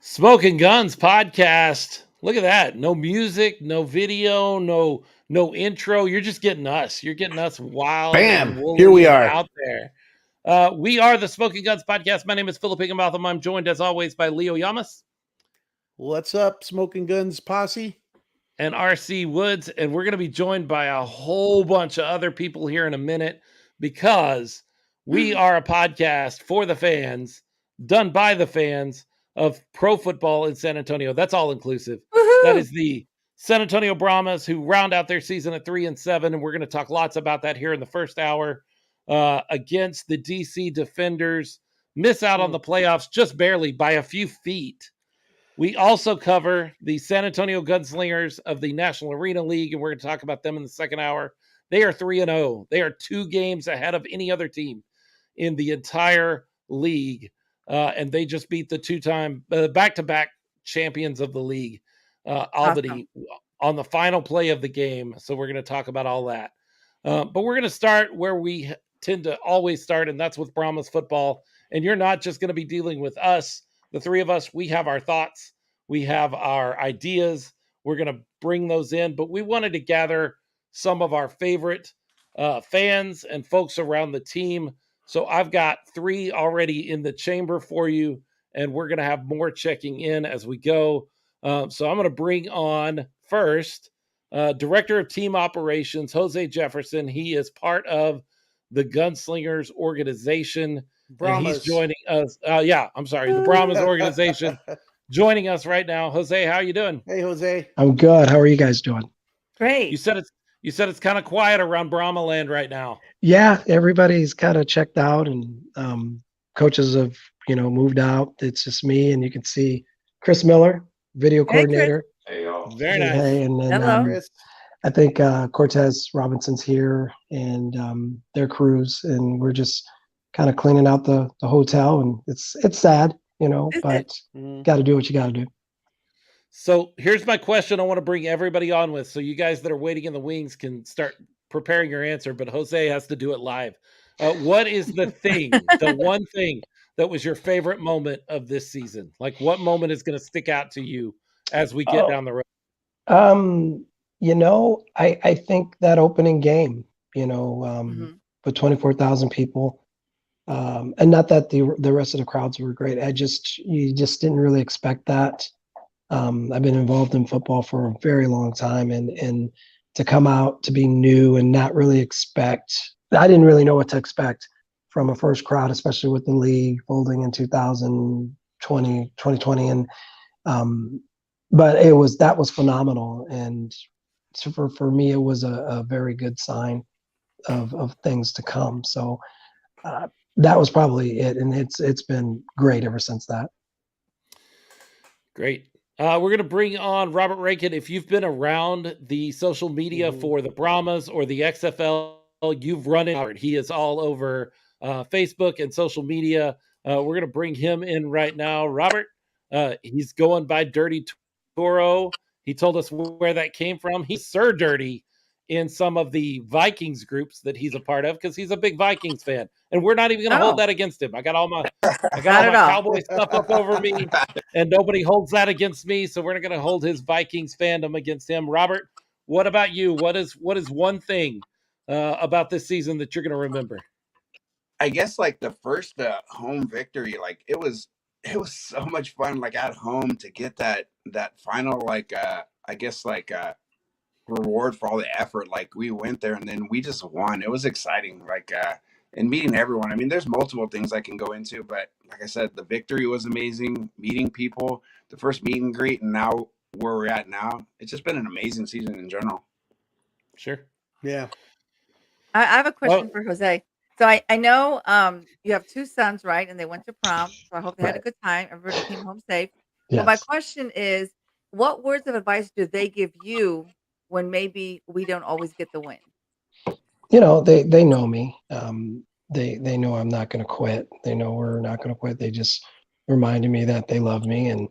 Smokin Gunz podcast. Look at that. No music, no video, no intro. You're just getting us. You're getting us wild and Bam! Here woolly we and are. out there. We are the Smokin Gunz podcast. My name is Philip Higginbotham. I'm joined as always by Leo Yamas What's up, Smokin Gunz posse? and RC Woods, and we're going to be joined by a whole bunch of other people here in a minute because we are a podcast for the fans, done by the fans of pro football in San Antonio. That's all inclusive. That is the San Antonio Brahmas, who round out their season at 3-7, and we're going to talk lots about that here in the first hour. Against the DC Defenders, miss out on the playoffs just barely by a few feet. We also cover the San Antonio Gunslingers of the National Arena League, and we're going to talk about them in the second hour. They are 3-0. They are 2 games ahead of any other team in the entire league, and they just beat the 2-time back-to-back champions of the league, Albany, on the final play of the game. So we're going to talk about all that. But we're going to start where we tend to always start, and that's with Brahmas football. And you're not just going to be dealing with us, the three of us. We have our thoughts. We have our ideas. We're going to bring those in, but we wanted to gather some of our favorite fans and folks around the team. So I've got 3 already in the chamber for you, and we're going to have more checking in as we go. So I'm going to bring on first Director of Team Operations, Jose Jefferson. He is part of the Gunslingers organization. Brahmas. And he's joining us. The Brahmas organization joining us right now. Jose, how are you doing? Hey, Jose. I'm good. How are you guys doing? Great. You said it's kind of quiet around Brahma land right now. Yeah, everybody's kind of checked out, and coaches have moved out. It's just me, and you can see Chris Miller, video coordinator. Hey, y'all. Very nice. Hey, and then Hello. I think Cortez Robinson's here and their crews, and we're just kind of cleaning out the hotel, and it's sad, but got to do what you got to do. So here's my question I want to bring everybody on with, so you guys that are waiting in the wings can start preparing your answer, but Jose has to do it live. What is the thing, the one thing that was your favorite moment of this season? Like, what moment is going to stick out to you as we get down the road? I think that opening game, with 24,000 people, and not that the rest of the crowds were great. You just didn't really expect that. I've been involved in football for a very long time, and to come out to be new and not really I didn't really know what to expect from a first crowd, especially with the league folding in 2020, and but that was phenomenal, and so for me it was a very good sign of things to come. So that was probably it, and it's been great ever since that. Great. We're going to bring on Robert Rankin. If you've been around the social media for the Brahmas or the XFL, you've run it. He is all over Facebook and social media. We're going to bring him in right now. Robert, he's going by Dirty Toro. He told us where that came from. He's Sir Dirty in some of the Vikings groups that he's a part of because he's a big Vikings fan. And we're not even going to hold that against him. I got all my Cowboy stuff up over me, and nobody holds that against me. So we're not going to hold his Vikings fandom against him. Robert, what about you? What is one thing about this season that you're going to remember? I guess like the first home victory, like it was so much fun, like at home to get that final, reward for all the effort. Like we went there and then we just won. It was exciting. And meeting everyone. I mean, there's multiple things I can go into, but like I said, the victory was amazing. Meeting people, the first meet and greet, and now where we're at now, it's just been an amazing season in general. Sure. Yeah. I have a question for Jose. So I know you have 2 sons, right? And they went to prom. So I hope they had a good time. Everybody came home safe. Yes. But my question is, what words of advice do they give you when maybe we don't always get the win? They know me. They know I'm not going to quit. They know we're not going to quit. They just reminded me that they love me and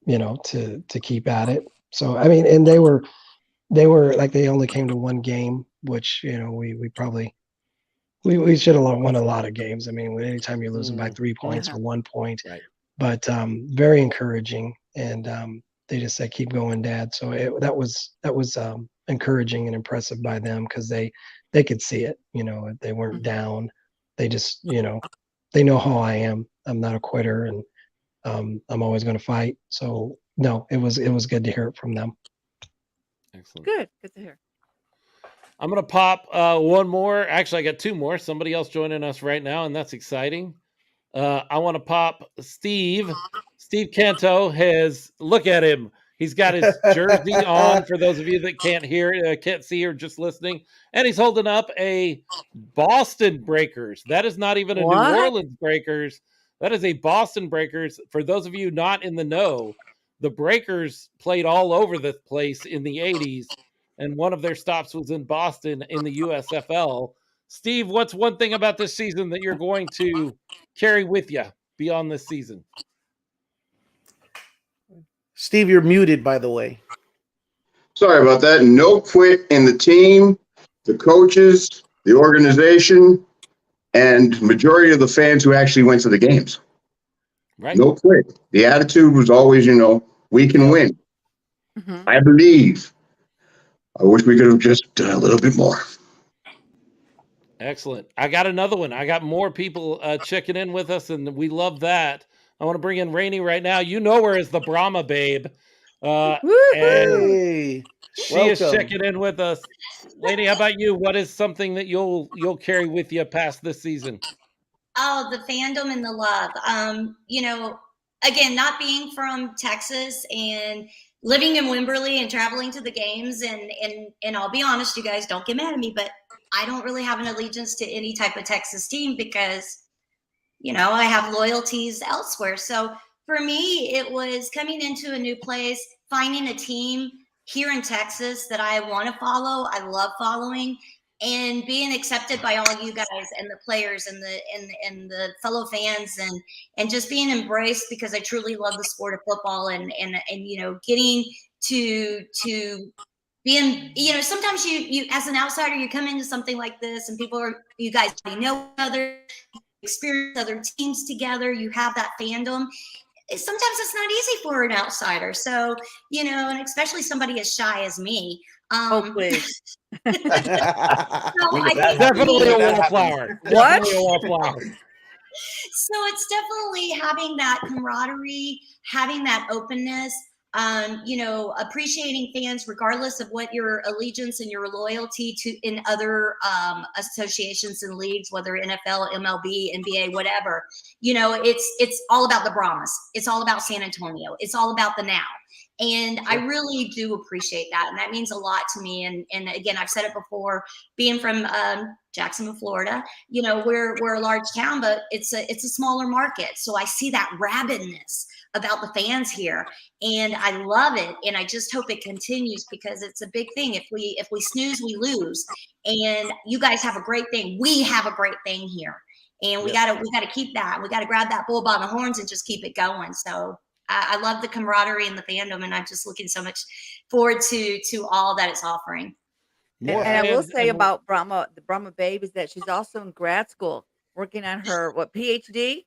to keep at it. So I mean, and they were like, they only came to one game, which we probably we should have won a lot of games. I mean, anytime you're losing by 3 points or 1 point, but very encouraging. And they just said, "Keep going, Dad." So that was encouraging and impressive by them, because they could see it. They weren't down. They just, they know how I am. I'm not a quitter, and I'm always going to fight. So no, it was good to hear it from them. Excellent. Good to hear. I'm going to pop one more. Actually, I got two more. Somebody else joining us right now, and that's exciting. I want to pop Steve. Steve Canto look at him. He's got his jersey on, for those of you that can't see or just listening. And he's holding up a Boston Breakers. That is not even a What? New Orleans Breakers. That is a Boston Breakers. For those of you not in the know, the Breakers played all over the place in the 80s, and one of their stops was in Boston in the USFL. Steve, what's one thing about this season that you're going to carry with you beyond this season? Steve, you're muted, by the way. Sorry about that. No quit in the team, the coaches, the organization, and majority of the fans who actually went to the games. Right. No quit. The attitude was always, we can win. Mm-hmm. I believe. I wish we could have just done a little bit more. Excellent. I got another one. I got more people checking in with us, and we love that. I want to bring in Rainey right now. You know her as the Brahma babe. And Hey, she welcome. is checking in with us. Lady, how about you? What is something that you'll carry with you past this season? Oh, the fandom and the love. Again, not being from Texas and living in Wimberley and traveling to the games, and I'll be honest, you guys don't get mad at me, but I don't really have an allegiance to any type of Texas team because, I have loyalties elsewhere. So for me, it was coming into a new place, finding a team here in Texas that I want to follow. I love following, and being accepted by all you guys and the players and the fellow fans, and just being embraced, because I truly love the sport of football, and getting to being, sometimes you as an outsider, you come into something like this and you guys know other, experience other teams together, you have that fandom. Sometimes it's not easy for an outsider. So, and especially somebody as shy as me. Please. So I think Definitely a wallflower. What? Definitely a wallflower. So it's definitely having that camaraderie, having that openness, appreciating fans regardless of what your allegiance and your loyalty to in other associations and leagues, whether NFL, MLB, NBA, whatever. It's all about the Brahmas. It's all about San Antonio. It's all about the now. And I really do appreciate that. And that means a lot to me. And again, I've said it before, being from Jacksonville, Florida, we're a large town, but it's a smaller market. So I see that rabidness about the fans here, and I love it. And I just hope it continues, because it's a big thing. If we snooze, we lose. And you guys have a great thing. We have a great thing here. And we gotta keep that. We gotta grab that bull by the horns and just keep it going. So I love the camaraderie and the fandom, and I'm just looking so much forward to all that it's offering. And I will say about Brahma, the Brahma babe, is that she's also in grad school working on her PhD.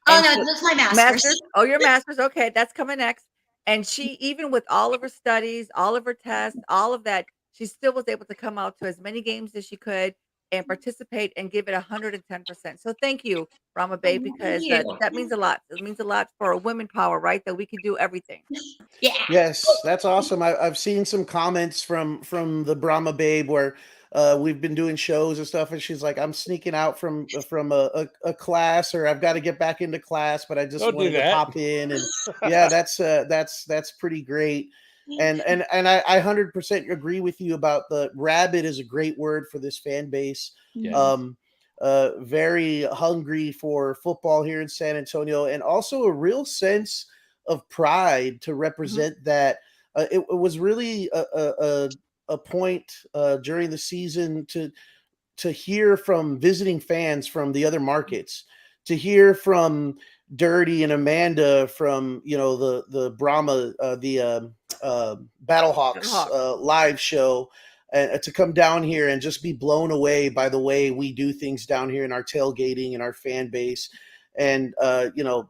Oh no, that's my master's. Oh, your master's. Okay, that's coming next. And she, even with all of her studies, all of her tests, all of that, she still was able to come out to as many games as she could and participate and give it 110%. So thank you, Brahma babe, because that means a lot. It means a lot for women power, right? That we can do everything. Yeah. Yes, that's awesome. I've seen some comments from the Brahma babe where we've been doing shows and stuff, and she's like, I'm sneaking out from a class, or I've got to get back into class, but I just wanted to pop in. And yeah, that's pretty great. And I 100% agree with you about the rabid is a great word for this fan base. Yes. Very hungry for football here in San Antonio, and also a real sense of pride to represent that. It was really a point during the season to hear from visiting fans from the other markets, to hear from Dirty and Amanda from the Brahma, the Battlehawks live show, to come down here and just be blown away by the way we do things down here in our tailgating and our fan base. And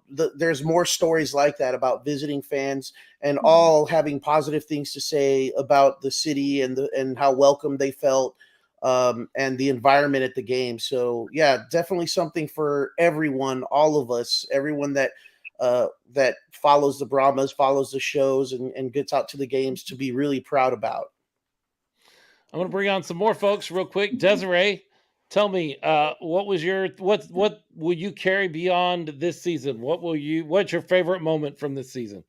there's more stories like that about visiting fans and all having positive things to say about the city and how welcome they felt, and the environment at the game. So yeah, definitely something for everyone, all of us, everyone that follows the Brahmas, follows the shows, and gets out to the games to be really proud about. I'm going to bring on some more folks real quick. Desiree, tell me, what will you carry beyond this season? What's your favorite moment from this season?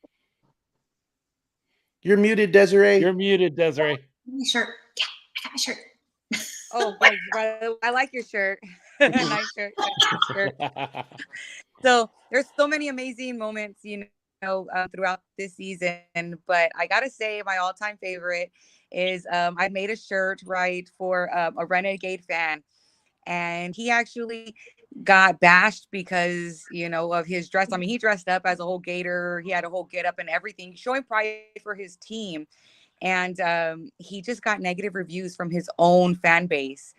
You're muted, Desiree. You're muted, Desiree. My shirt. Yeah, I got my shirt. Oh, thanks, brother. I like your shirt. Nice shirt. Nice shirt. So there's so many amazing moments, throughout this season. But I gotta say, my all-time favorite is I made a shirt for a Renegade fan, and he actually got bashed because of his dress. I mean, he dressed up as a whole Gator. He had a whole get up and everything, showing pride for his team. And he just got negative reviews from his own fan base.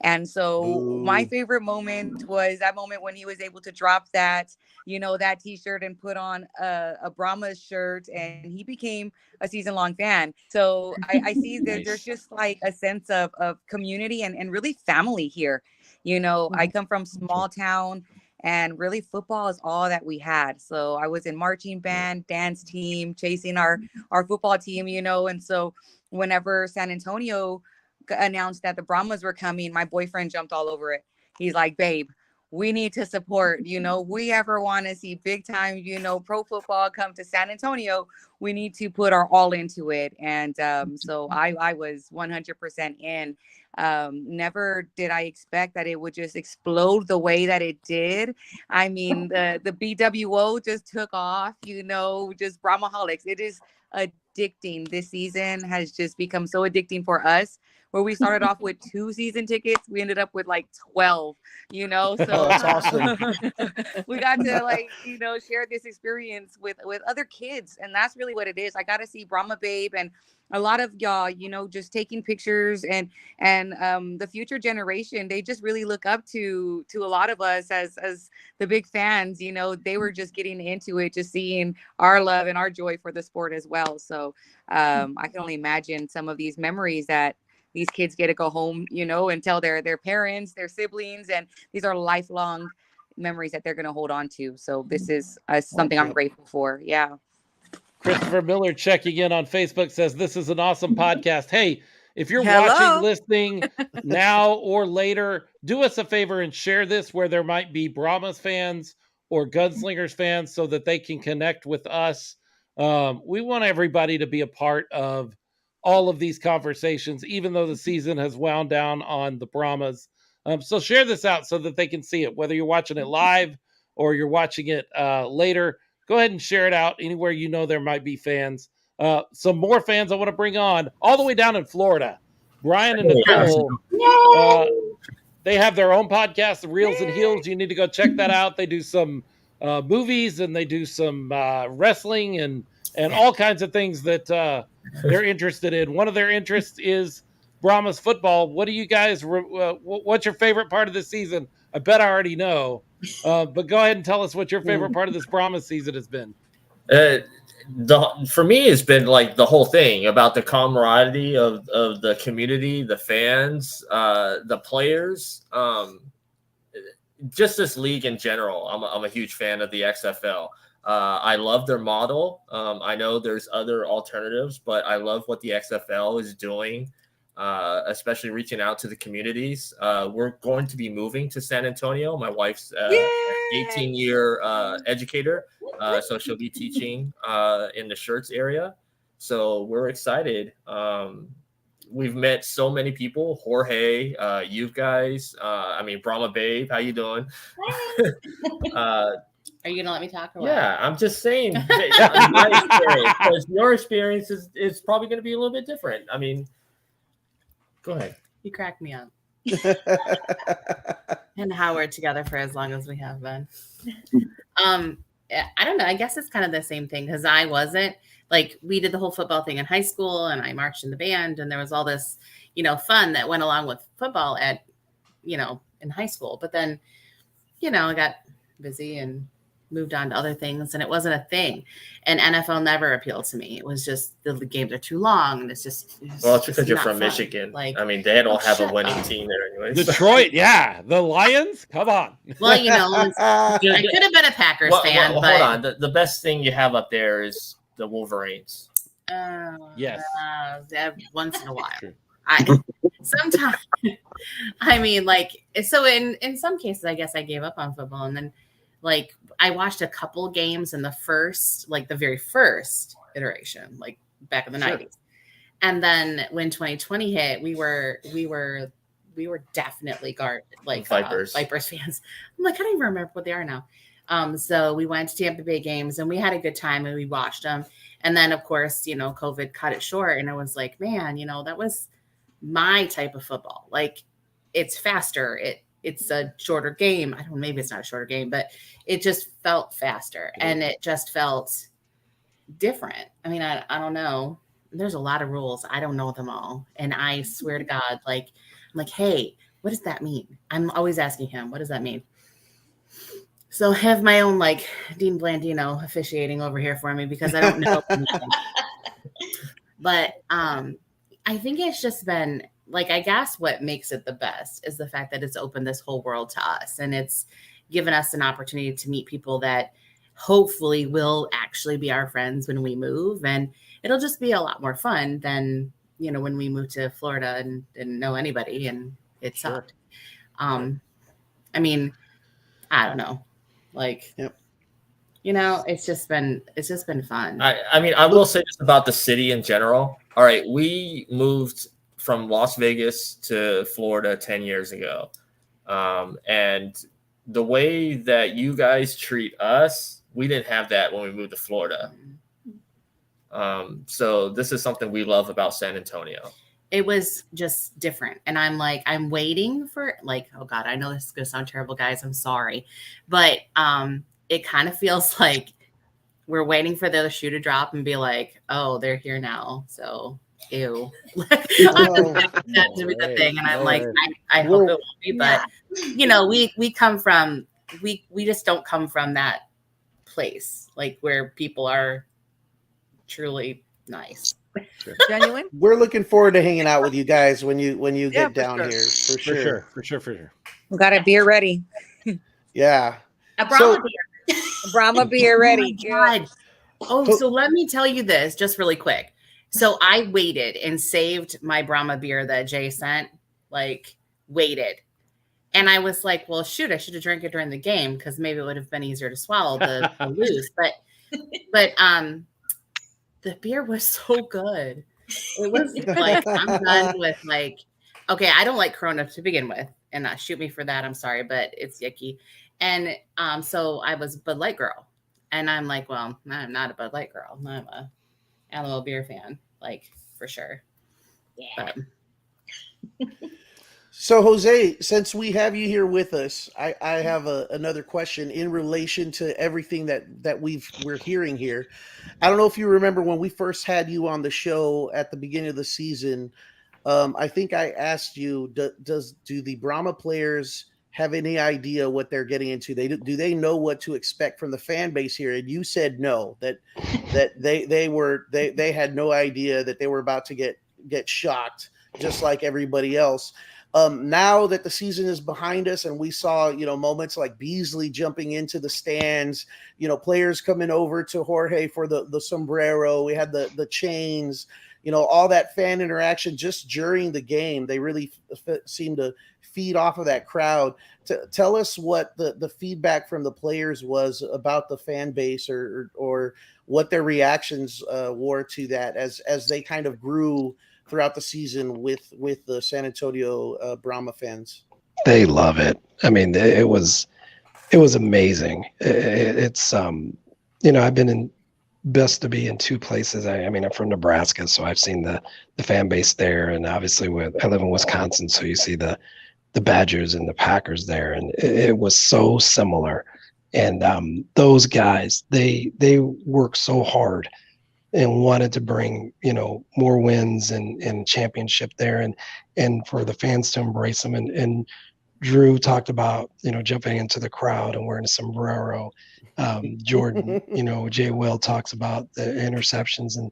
And so my favorite moment was that moment when he was able to drop that t-shirt and put on a Brahmas shirt, and he became a season-long fan. So I see that there's just like a sense of community and really family here. I come from small town, and really football is all that we had. So I was in marching band, dance team, chasing our football team, and so whenever San Antonio announced that the Brahmas were coming, my boyfriend jumped all over it. He's like, babe, we need to support, we ever want to see big time, pro football come to San Antonio, we need to put our all into it. And so I was 100% in. Never did I expect that it would just explode the way that it did. I mean, the BWO just took off, just Brahmaholics. It is addicting. This season has just become so addicting for us, where we started off with 2 season tickets. We ended up with like 12, so that's awesome. we got to share this experience with other kids. And that's really what it is. I got to see Brahma Babe and a lot of y'all, just taking pictures, and the future generation, they just really look up to a lot of us as the big fans. They were just getting into it, just seeing our love and our joy for the sport as well. So I can only imagine some of these memories that these kids get to go home, and tell their parents, their siblings, and these are lifelong memories that they're going to hold on to. So this is something I'm grateful for. Yeah. Christopher Miller checking in on Facebook says, this is an awesome podcast. Hey, if you're watching, listening now or later, do us a favor and share this where there might be Brahmas fans or Gunslingers fans so that they can connect with us. We want everybody to be a part of all of these conversations, even though the season has wound down on the Brahmas. So share this out so that they can see it, whether you're watching it live or you're watching it later. Go ahead and share it out anywhere there might be fans. Some more fans I want to bring on all the way down in Florida. Brian and Nicole, they have their own podcast, The Reels and Heels. You need to go check that out. They do some movies, and they do some wrestling and all kinds of things that they're interested in. One of their interests is Brahmas football. What do you guys, what's your favorite part of the season? I bet I already know. But go ahead and tell us what your favorite part of this Brahmas season has been. For me, it's been like the whole thing about the camaraderie of the community, the fans, the players, just this league in general. I'm a huge fan of the XFL. I love their model. I know there's other alternatives, but I love what the XFL is doing, especially reaching out to the communities. We're going to be moving to San Antonio. My wife's an 18-year educator, so she'll be teaching in the shirts area. So we're excited. We've met so many people. Jorge, you guys. Brahma Babe, how you doing? Are you gonna let me talk? Or what? Yeah, I'm just saying. My experience, because your experience is probably going to be a little bit different. Go ahead. You cracked me up. And how we're together for as long as we have been. I don't know. I guess it's kind of the same thing, because I wasn't we did the whole football thing in high school, and I marched in the band, and there was all this, fun that went along with football in high school. But then, I got busy and moved on to other things, and it wasn't a thing. And NFL never appealed to me. It was just the games are too long, and it's well, it's because you're from Michigan. Like, I mean, they don't have a winning up. team there anyways. Detroit, yeah, the Lions. Come on. Well, you know, I could have been a Packers fan, but hold on. The best thing you have up there is the Wolverines. Yes. Once in a while. True. Sometimes, I mean, like, so in some cases, I guess I gave up on football, and then like I watched a couple games in the very first iteration, like back in the 90s. And then when 2020 hit, we were definitely Vipers fans. I'm like, I don't even remember what they are now. So we went to Tampa Bay games and we had a good time and we watched them. And then of course, you know, COVID cut it short, and I was like, man, you know, that was my type of football. Like, it's faster. It's a shorter game. I don't know, maybe it's not a shorter game, but it just felt faster and it just felt different. I mean, I don't know. There's a lot of rules. I don't know them all. And I swear to God, like, I'm like, hey, what does that mean? I'm always asking him, what does that mean? So I have my own like Dean Blandino officiating over here for me because I don't know. But I think it's just been like, I guess what makes it the best is the fact that it's opened this whole world to us, and it's given us an opportunity to meet people that hopefully will actually be our friends when we move. And it'll just be a lot more fun than, you know, when we moved to Florida and didn't know anybody and it sucked. I mean, I don't know. Like, you know, it's just been fun. I mean, I will say this about the city in general. All right, we moved from Las Vegas to Florida 10 years ago. And the way that you guys treat us, we didn't have that when we moved to Florida. So this is something we love about San Antonio. It was just different. And I'm like, I'm waiting for, like, oh God, I know this is going to sound terrible, guys. I'm sorry. But it kind of feels like we're waiting for the other shoe to drop and be like, oh, they're here now. So, ew. That to be the thing. And I'm like, I hope it won't be. But, you know, we come from, we just don't come from that place, like where people are truly nice. Genuine. We're looking forward to hanging out with you guys when you get down here for sure. For sure. We got a beer ready. Yeah. A Brahma beer. A Brahma beer ready. God. Oh, so let me tell you this just really quick. So I waited and saved my Brahma beer that Jay sent, like waited. And I was like, well, shoot, I should have drank it during the game because maybe it would have been easier to swallow the loose. But the beer was so good. It was like, I'm done with like, okay, I don't like Corona to begin with, and shoot me for that. I'm sorry, but it's yucky. And so I was Bud Light girl, and I'm like, well, I'm not a Bud Light girl. I'm a Alamo beer fan, like for sure. Yeah. But. So Jose, since we have you here with us, I have another question in relation to everything that we're hearing here. I don't know if you remember when we first had you on the show at the beginning of the season. I think I asked you, do the Brahma players have any idea what they're getting into? Do they know what to expect from the fan base here? And you said no, that they had no idea that they were about to get shocked, just like everybody else. Now that the season is behind us and we saw, you know, moments like Beasley jumping into the stands, you know, players coming over to Jorge for the sombrero, we had the chains, you know, all that fan interaction just during the game. They really seemed to feed off of that crowd. Tell us what the feedback from the players was about the fan base or what their reactions were to that as they kind of grew throughout the season with the San Antonio Brahma fans. They love it. I mean, it was amazing. It's you know, I've been blessed to be in two places. I mean, I'm from Nebraska, so I've seen the fan base there, and obviously I live in Wisconsin, so you see the Badgers and the Packers there, and it was so similar. And those guys, they work so hard and wanted to bring, you know, more wins and championship there, and for the fans to embrace them and Drew talked about, jumping into the crowd and wearing a sombrero. Jordan, Jay Will talks about the interceptions, and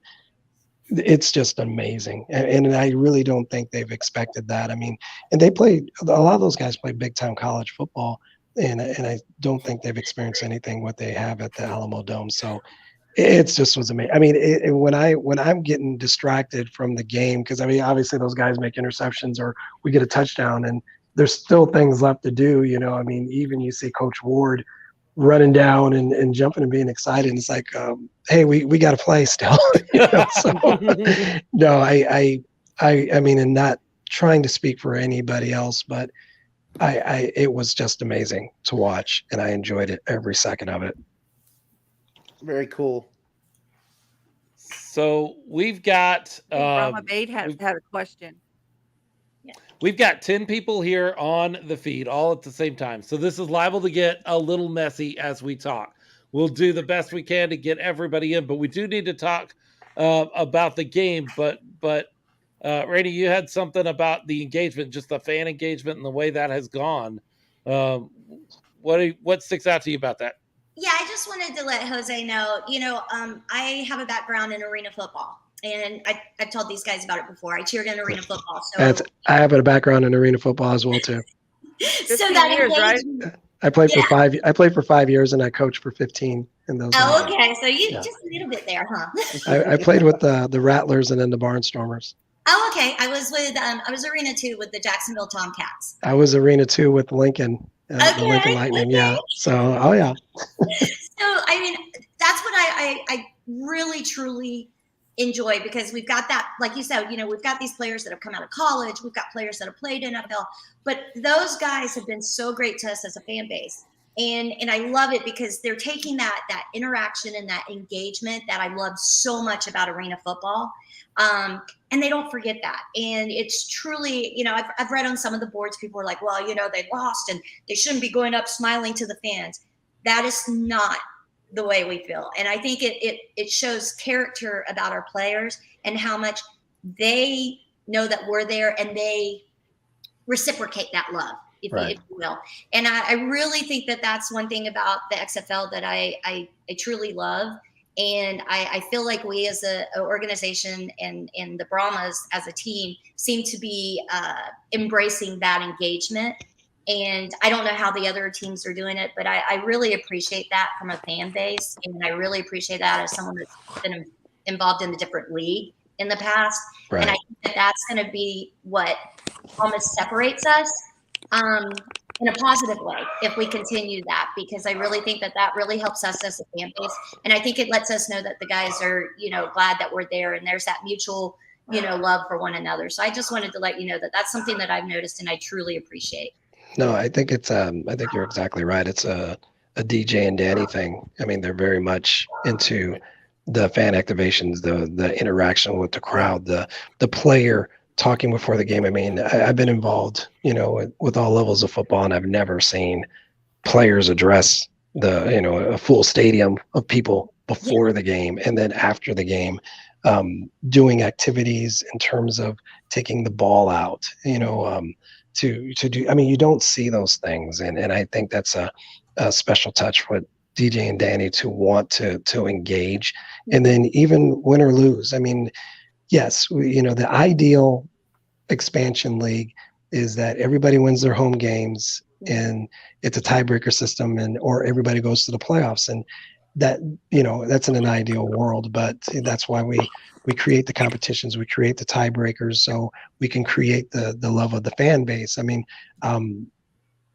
it's just amazing. And I really don't think they've expected that. I mean, and they played, a lot of those guys play big time college football, and I don't think they've experienced anything what they have at the Alamo Dome. So it's just was amazing. I mean, when I'm getting distracted from the game, because I mean, obviously those guys make interceptions or we get a touchdown, and there's still things left to do. I mean, even you see Coach Ward running down and jumping and being excited. And it's like, hey, we got to play still. So no, I mean, and not trying to speak for anybody else, but it was just amazing to watch, and I enjoyed it every second of it. Very cool. So we've got Brahma Bade had a question. We've got 10 people here on the feed all at the same time. So this is liable to get a little messy as we talk. We'll do the best we can to get everybody in, but we do need to talk about the game. But Randy, you had something about the engagement, just the fan engagement and the way that has gone. What sticks out to you about that? Yeah, I just wanted to let Jose know, I have a background in arena football. And I've told these guys about it before. I cheered in arena football. So I have a background in arena football as well too. So that years, right? I played for 5. I played for 5 years, and I coached for 15 in those. Oh, okay. So you just a little bit there, huh? I played with the Rattlers and then the Barnstormers. Oh, okay. I was with I was arena 2 with the Jacksonville Tomcats. I was arena 2 with Lincoln, the Lincoln Lightning. Okay. Yeah. So, oh yeah. So I mean, that's what I really truly enjoy, because we've got that, like you said, we've got these players that have come out of college, we've got players that have played NFL, but those guys have been so great to us as a fan base, and I love it because they're taking that interaction and that engagement that I love so much about arena football, and they don't forget that. And it's truly, I've read on some of the boards, people are like, well, they lost and they shouldn't be going up smiling to the fans. That is not the way we feel. And I think it shows character about our players and how much they know that we're there, and they reciprocate that love, if you will. And I really think that that's one thing about the XFL that I truly love. And I feel like we as an organization and the Brahmas as a team seem to be embracing that engagement. And I don't know how the other teams are doing it, but I really appreciate that from a fan base. And I really appreciate that as someone that's been involved in a different league in the past. Right. And I think that's going to be what almost separates us in a positive way if we continue that, because I really think that really helps us as a fan base. And I think it lets us know that the guys are, glad that we're there, and there's that mutual, love for one another. So I just wanted to let you know that that's something that I've noticed and I truly appreciate. No, I think it's I think you're exactly right. It's a DJ and Danny thing. I mean, they're very much into the fan activations, the interaction with the crowd, the player talking before the game. I mean, I've been involved, with all levels of football, and I've never seen players address a full stadium of people before the game and then after the game, doing activities in terms of taking the ball out, to do. I mean, you don't see those things, and I think that's a special touch with DJ and Danny to want to engage, and then even win or lose. I mean, yes, the ideal expansion league is that everybody wins their home games and it's a tiebreaker system, or everybody goes to the playoffs, and that that's in an ideal world. But that's why we create the competitions, we create the tiebreakers, so we can create the love of the fan base. I mean,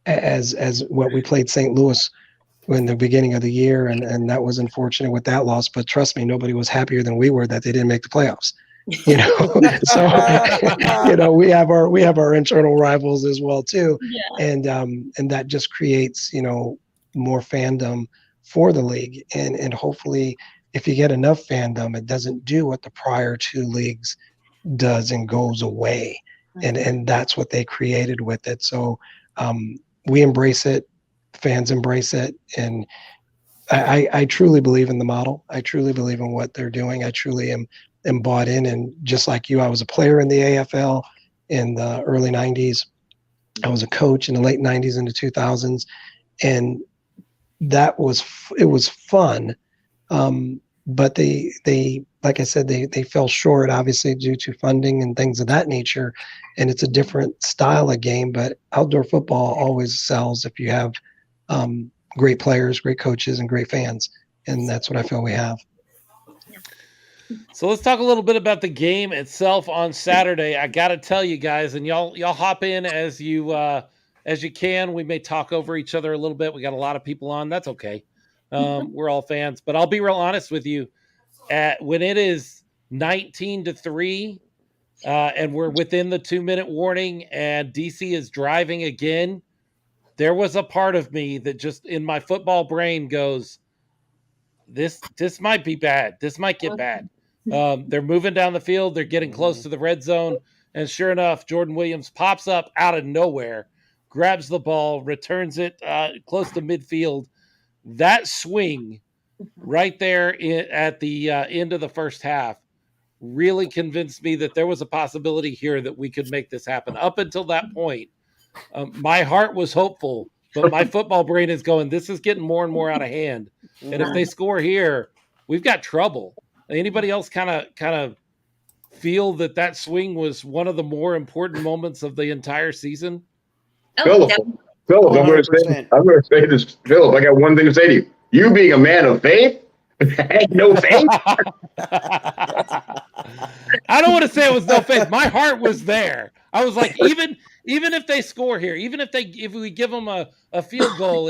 as what we played St. Louis in the beginning of the year, and that was unfortunate with that loss. But trust me, nobody was happier than we were that they didn't make the playoffs. So we have our internal rivals as well too, and that just creates more fandom for the league, and hopefully if you get enough fandom, it doesn't do what the prior 2 leagues does and goes away, and that's what they created with it. So we embrace it, fans embrace it, and I truly believe in the model. I truly believe in what they're doing. I truly am bought in. And just like you, I was a player in the AFL in the early 90s, I was a coach in the late 90s into 2000s, and it was fun. But they like I said, they fell short, obviously, due to funding and things of that nature. And it's a different style of game, but outdoor football always sells if you have great players, great coaches, and great fans. And that's what I feel we have. So let's talk a little bit about the game itself on Saturday. I got to tell you guys, and y'all hop in as you can. We may talk over each other a little bit. We got a lot of people on. That's okay. We're all fans, but I'll be real honest with you. When it is 19-3, and we're within the 2-minute warning, and DC is driving again, there was a part of me that just in my football brain goes, this might be bad. This might get bad. They're moving down the field. They're getting close to the red zone. And sure enough, Jordan Williams pops up out of nowhere, grabs the ball, returns it close to midfield. That swing right there at the end of the first half really convinced me that there was a possibility here that we could make this happen. Up until that point, my heart was hopeful, but my football brain is going, this is getting more and more out of hand. And if they score here, we've got trouble. Anybody else kind of feel that swing was one of the more important moments of the entire season? Philip, I'm going to say this, Philip. I got one thing to say to you. You being a man of faith, no faith. I don't want to say it was no faith. My heart was there. I was like, even if they score here, even if we give them a field goal,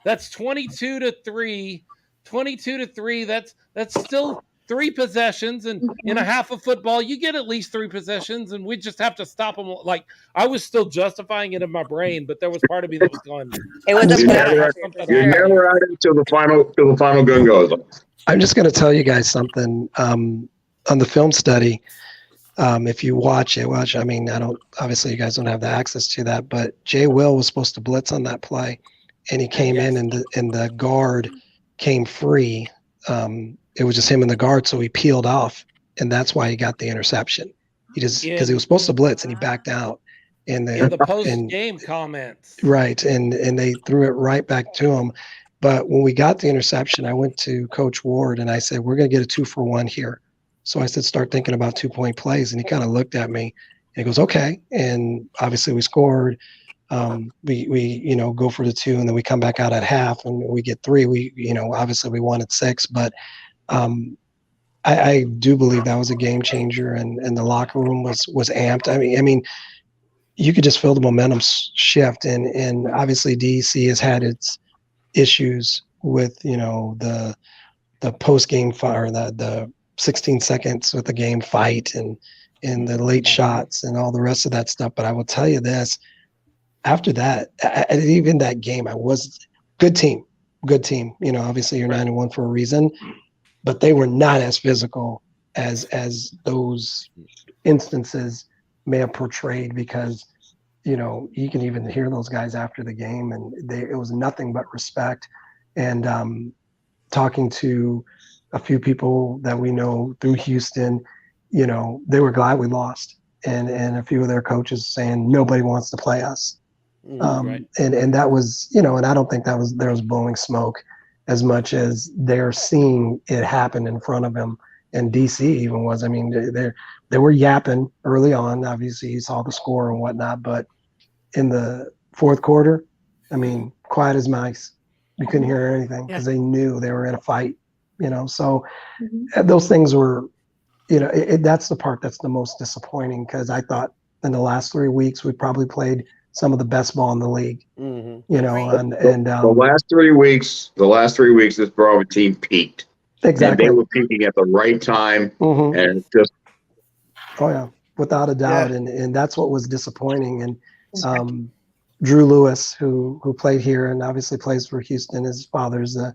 that's 22-3. 22-3. That's still 3 possessions, and in a half of football, you get at least 3 possessions, and we just have to stop them. Like, I was still justifying it in my brain, but there was part of me that was going. It was you're never out until the final gun goes off. I'm just going to tell you guys something on the film study. If you watch it, I mean, obviously you guys don't have the access to that, but Jay Will was supposed to blitz on that play, and he came in, and the guard came free. It was just him and the guard, so he peeled off, and that's why he got the interception. Because he was supposed to blitz, and he backed out. And the post-game comments, right? And they threw it right back to him. But when we got the interception, I went to Coach Ward and I said, "We're going to get a 2-for-1 here." So I said, "Start thinking about 2-point plays." And he kind of looked at me and he goes, "Okay." And obviously we scored. We go for the 2, and then we come back out at half and we get 3. Obviously we wanted 6, but I do believe that was a game changer, and the locker room was amped. I mean, you could just feel the momentum shift, and obviously DC has had its issues with the post game fire, the 16 seconds with the game fight, and the late shots and all the rest of that stuff. But I will tell you this: after that, even that game, I was good team. Obviously you're 9-1 for a reason. But they were not as physical as those instances may have portrayed, because you can even hear those guys after the game, and it was nothing but respect. And talking to a few people that we know through Houston, they were glad we lost, and a few of their coaches saying nobody wants to play us. Right. And that was, and I don't think there was blowing smoke as much as they're seeing it happen in front of them. And DC even was, I mean, they were yapping early on. Obviously, you saw the score and whatnot, but in the fourth quarter, I mean, quiet as mice. You couldn't hear anything because they knew they were in a fight, So those things were, that's the part that's the most disappointing, because I thought in the last 3 weeks we probably played some of the best ball in the league. And the last 3 weeks, this Brahma team peaked. Exactly. And they were peaking at the right time, and just. Oh yeah, without a doubt, and that's what was disappointing. And Drew Lewis, who played here and obviously plays for Houston, his father's the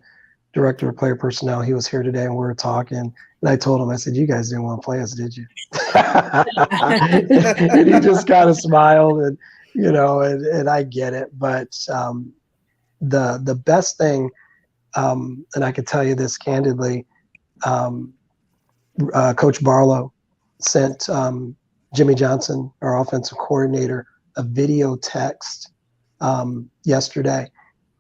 director of player personnel. He was here today, and we were talking. And I told him, I said, "You guys didn't want to play us, did you?" And he just kind of smiled, and and I get it. But the best thing, and I could tell you this candidly, Coach Barlow sent Jimmy Johnson, our offensive coordinator, a video text yesterday,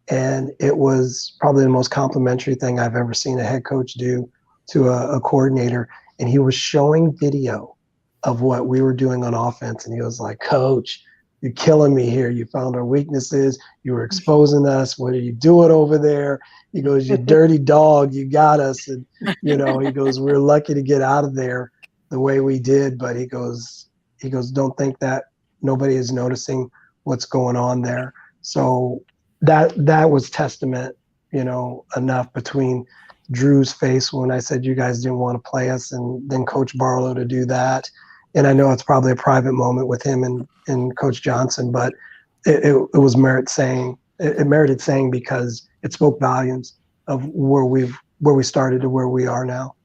and it was probably the most complimentary thing I've ever seen a head coach do to a coordinator. And he was showing video of what we were doing on offense, and he was like, "Coach, you're killing me here. You found our weaknesses. You were exposing us. What are you doing over there?" He goes, "You dirty dog, you got us." And, he goes, "We're lucky to get out of there the way we did." But he goes, "Don't think that nobody is noticing what's going on there." So that was testament, enough between Drew's face when I said you guys didn't want to play us, and then Coach Barlow to do that. And I know it's probably a private moment with him and Coach Johnson, but it was merited saying because it spoke volumes of where we started to where we are now.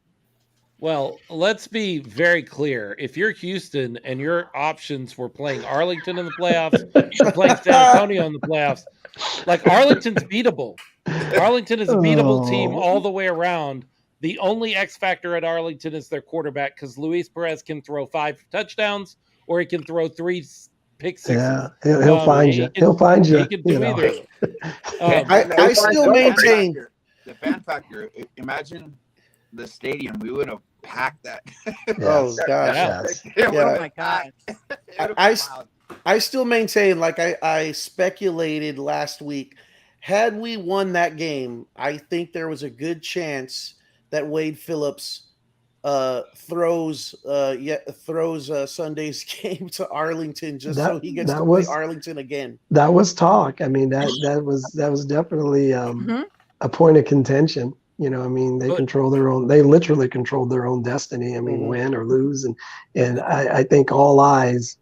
Well, let's be very clear. If you're Houston and your options were playing Arlington in the playoffs or playing San Antonio in the playoffs, like Arlington's beatable. Arlington is a beatable team all the way around. The only X factor at Arlington is their quarterback, because Luis Perez can throw 5 touchdowns or he can throw 3 pick sixes. Yeah, he'll find you. He'll find you. He can do either. I still maintain the fan factor. Imagine the stadium. We would have packed that. Oh gosh. Yeah. Oh my God. I still maintain, like I speculated last week, had we won that game, I think there was a good chance that Wade Phillips throws Sunday's game to Arlington so he gets to play Arlington again. That was talk. I mean, that was definitely a point of contention. They they literally controlled their own destiny. I mean, win or lose. And I think all eyes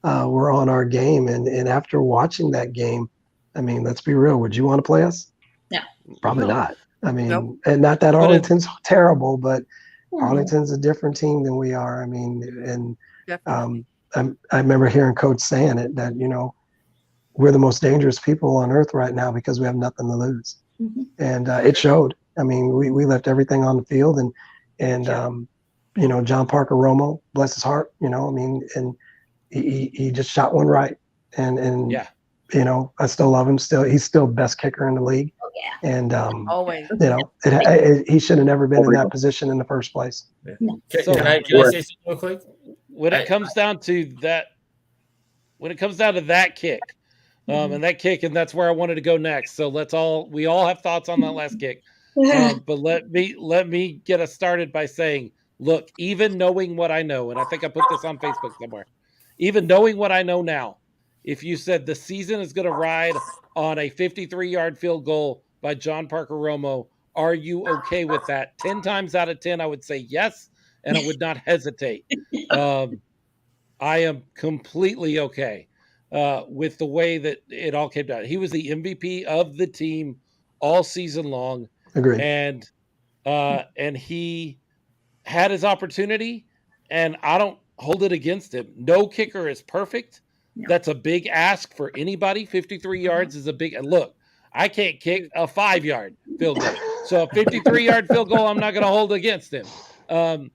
were on our game. And after watching that game, I mean, let's be real. Would you want to play us? No. Probably not. I mean, and not that Arlington's terrible, but Arlington's a different team than we are. I mean, and I remember hearing Coach saying it, that, we're the most dangerous people on earth right now because we have nothing to lose. Mm-hmm. And it showed. I mean, we left everything on the field, and John Parker Romo, bless his heart, and he just shot one right. And I still love him. He's still best kicker in the league. Oh, yeah. And Always. He should have never been in that position in the first place. Yeah. Can I say something real quick? When it comes down to that kick, and that kick, and that's where I wanted to go next. So we all have thoughts on that last kick. But let me get us started by saying, look, even knowing what I know, and I think I put this on Facebook somewhere, even knowing what I know now, if you said the season is going to ride on a 53-yard field goal by John Parker Romo, are you okay with that? 10 times out of 10, I would say yes, and I would not hesitate. I am completely okay with the way that it all came down. He was the MVP of the team all season long. Agreed. And he had his opportunity, and I don't hold it against him. No kicker is perfect. No. That's a big ask for anybody. 53 yards is a big – look, I can't kick a 5-yard field goal. So a 53-yard field goal, I'm not going to hold against him. I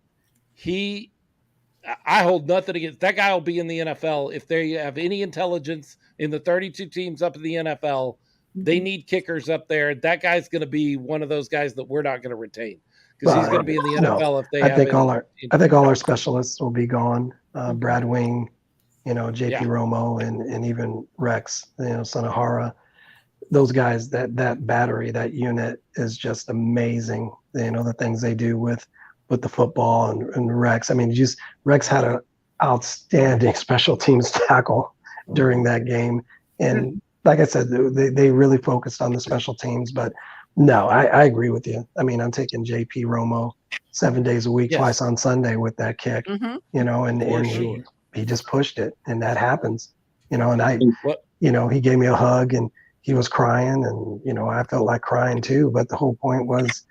hold nothing against – that guy will be in the NFL. If they have any intelligence in the 32 teams up in the NFL, they need kickers up there. That guy's going to be one of those guys that we're not going to retain because he's going to be in the NFL if they have I think all our specialists will be gone. Brad Wing, JP Romo, and even Rex, Sanahara. Those guys, that battery, that unit is just amazing. The things they do with the football and Rex. I mean, Rex had an outstanding special teams tackle during that game. And like I said, they really focused on the special teams. But no, I agree with you. I mean, I'm taking JP Romo 7 days a week, twice on Sunday with that kick, and he just pushed it, and that happens, and he gave me a hug, and he was crying, and, I felt like crying too. But the whole point was,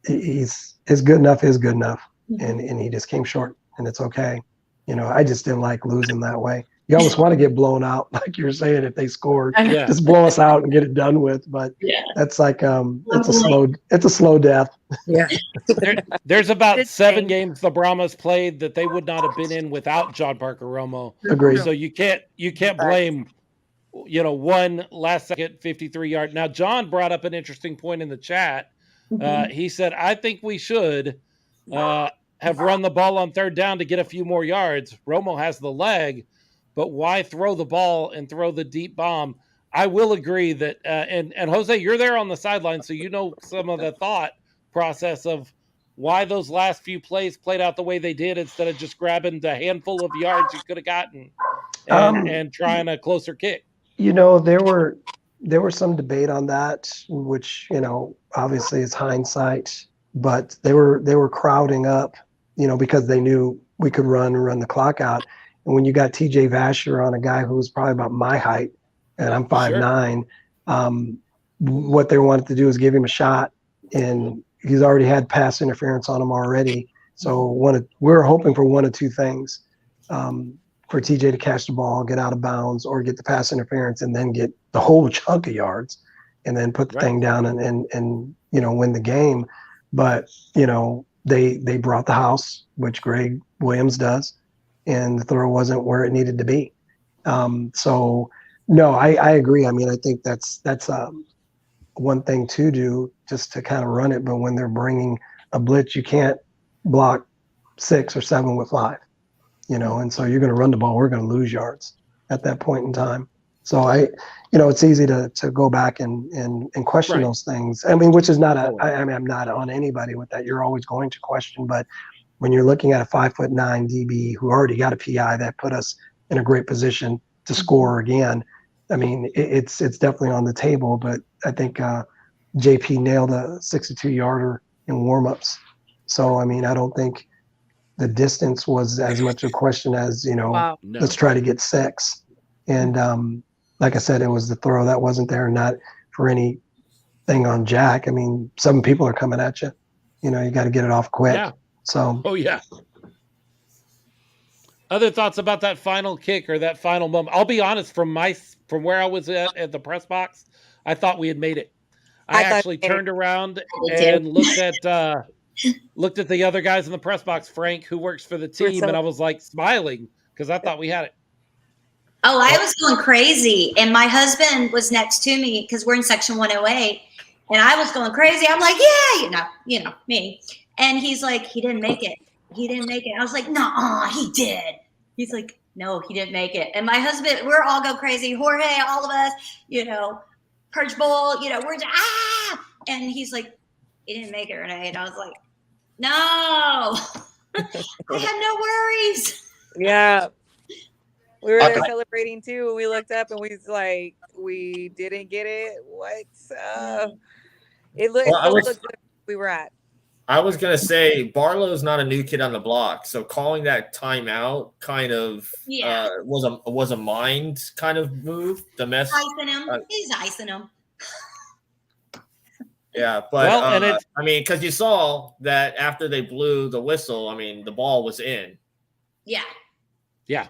his good enough is good enough. And he just came short, and it's okay. I just didn't like losing that way. You almost want to get blown out, like you were saying, if they scored. Yeah. Just blow us out and get it done with. But Yeah. that's like it's a slow death. Yeah. There's about Good 7 thing. games the Brahmas played that they would not have been in without John Parker Romo. Agreed. So you can't blame, one last second 53-yard. Now John brought up an interesting point in the chat. He said, I think we should have run the ball on third down to get a few more yards. Romo has the leg, but why throw the ball and throw the deep bomb? I will agree that, and Jose, you're there on the sideline, so you know some of the thought process of why those last few plays played out the way they did instead of just grabbing the handful of yards you could have gotten and trying a closer kick. There were some debate on that, which obviously is hindsight, but they were crowding up, because they knew we could run the clock out. And when you got TJ Vasher on a guy who was probably about my height, and I'm 5'9", what they wanted to do is give him a shot, and he's already had pass interference on him already. So we're hoping for one of two things. For TJ to catch the ball, get out of bounds, or get the pass interference and then get the whole chunk of yards and then put the thing down and win the game. But, they brought the house, which Greg Williams does, and the throw wasn't where it needed to be. So, no, I agree. I mean, I think that's one thing to do, just to kind of run it. But when they're bringing a blitz, you can't block 6 or 7 with 5. And so you're going to run the ball. We're going to lose yards at that point in time. So it's easy to go back and question those things. I mean, which is not I'm not on anybody with that. You're always going to question, but when you're looking at a 5'9" DB who already got a PI that put us in a great position to score again, I mean, it's definitely on the table. But I think JP nailed a 62-yarder in warmups. So I mean, I don't think the distance was as much a question as, Wow. let's try to get 6. And like I said, it was the throw that wasn't there, not for anything on Jack. I mean, 7 people are coming at you. You got to get it off quick. Yeah. So. Oh, yeah. Other thoughts about that final kick or that final moment? I'll be honest, from where I was at the press box, I thought we had made it. I actually turned around and looked at the other guys in the press box, Frank, who works for the team, and I was like smiling because I thought we had it. Oh, I was going crazy. And my husband was next to me because we're in section 108. And I was going crazy. I'm like, yeah, me. And he's like, he didn't make it. He didn't make it. I was like, no, he did. He's like, no, he didn't make it. And my husband, we're all go crazy. Jorge, all of us, Purge Bowl, we're just, and he's like, he didn't make it, Renee. And I was like, no, I had no worries. Yeah. We were there celebrating too. We looked up and we was like, we didn't get it. What? It looked good. We were at. I was going to say, Barlow's not a new kid on the block. So calling that timeout kind of was a mind kind of move. The mess. He's icing him. Yeah, but because you saw that after they blew the whistle, I mean, the ball was in. Yeah. Yeah.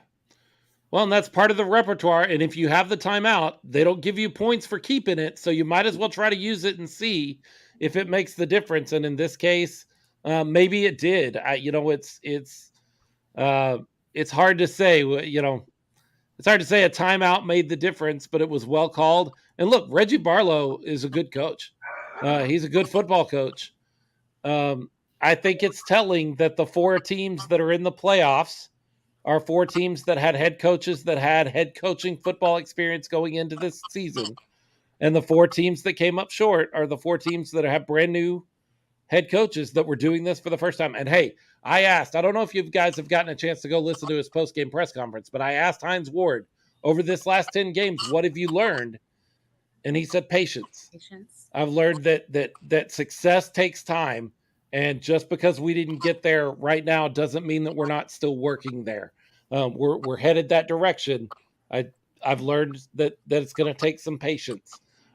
Well, and that's part of the repertoire. And if you have the timeout, they don't give you points for keeping it. So you might as well try to use it and see if it makes the difference. And in this case, maybe it did. It's hard to say, it's hard to say a timeout made the difference, but it was well called. And look, Reggie Barlow is a good coach. He's a good football coach. I think it's telling that the 4 teams that are in the playoffs are 4 teams that had head coaches that had head coaching football experience going into this season. And the 4 teams that came up short are the 4 teams that have brand new head coaches that were doing this for the first time. And hey, I don't know if you guys have gotten a chance to go listen to his post-game press conference, but I asked Hines Ward over this last 10 games, what have you learned? And he said, patience. I've learned that success takes time. And just because we didn't get there right now doesn't mean that we're not still working there. We're headed that direction. I've learned that it's going to take some patience.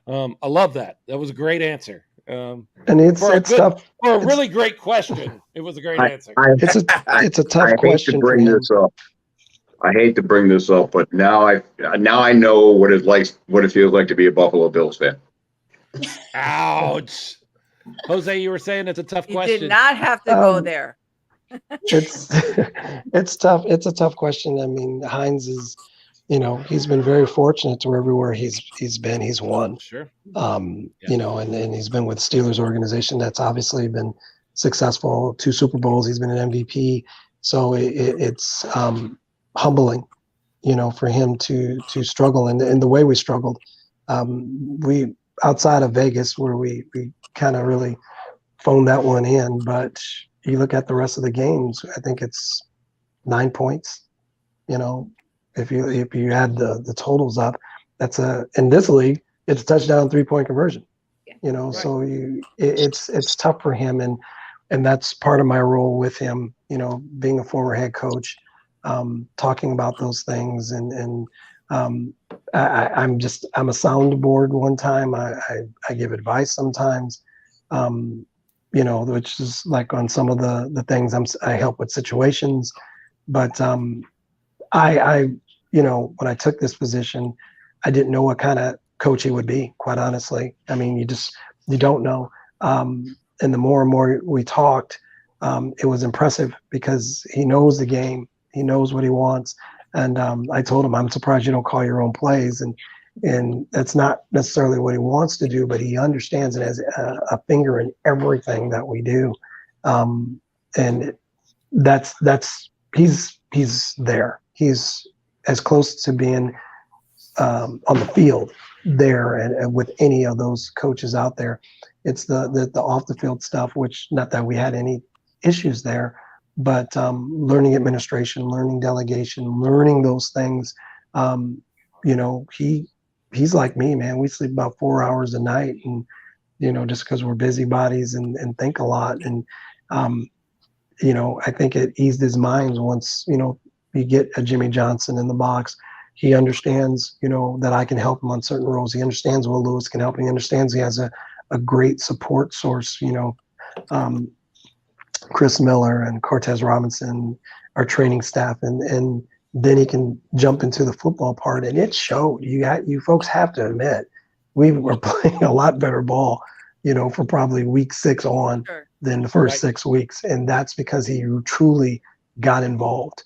I love that. That was a great answer. And it's tough. For a really great question. It was a great answer. It's a tough question. I hate to bring this up. I hate to bring this up, but now I know what it feels like to be a Buffalo Bills fan. Ouch. Jose, you were saying it's a tough You question. did not have to go there. It's tough. It's a tough question. I mean, Hines is, he's been very fortunate to everywhere he's been. He's won. Sure. And he's been with Steelers organization that's obviously been successful. 2 Super Bowls. He's been an MVP. So it's humbling, for him to struggle and the way we struggled. We outside of Vegas where we kind of really phoned that one in, but you look at the rest of the games, I think it's 9 points. If you add the totals up, that's in this league, it's a touchdown 3-point conversion. Right. So it's tough for him, and that's part of my role with him. Being a former head coach, talking about those things, and I'm a soundboard one time. I give advice sometimes. Which is like on some of the things I help with situations, but I when I took this position, I didn't know what kind of coach he would be, quite honestly. I mean, you don't know. And the more and more we talked, it was impressive because he knows the game, he knows what he wants. And I told him, I'm surprised you don't call your own plays. And that's not necessarily what he wants to do, but he understands it as a finger in everything that we do. And he's there. He's as close to being on the field there and with any of those coaches out there. It's the off the field stuff, which not that we had any issues there, but learning administration, learning delegation, learning those things. He's like me, man. We sleep about 4 hours a night, and just because we're busybodies and think a lot. And I think it eased his mind once you get a Jimmy Johnson in the box. He understands that I can help him on certain roles. He understands Will Lewis can help him. He understands he has a great support source. Chris Miller and Cortez Robinson, our training staff, and then he can jump into the football part, and it showed. You folks have to admit, we were playing a lot better ball, for probably week 6 on than the first 6 weeks, and that's because he truly got involved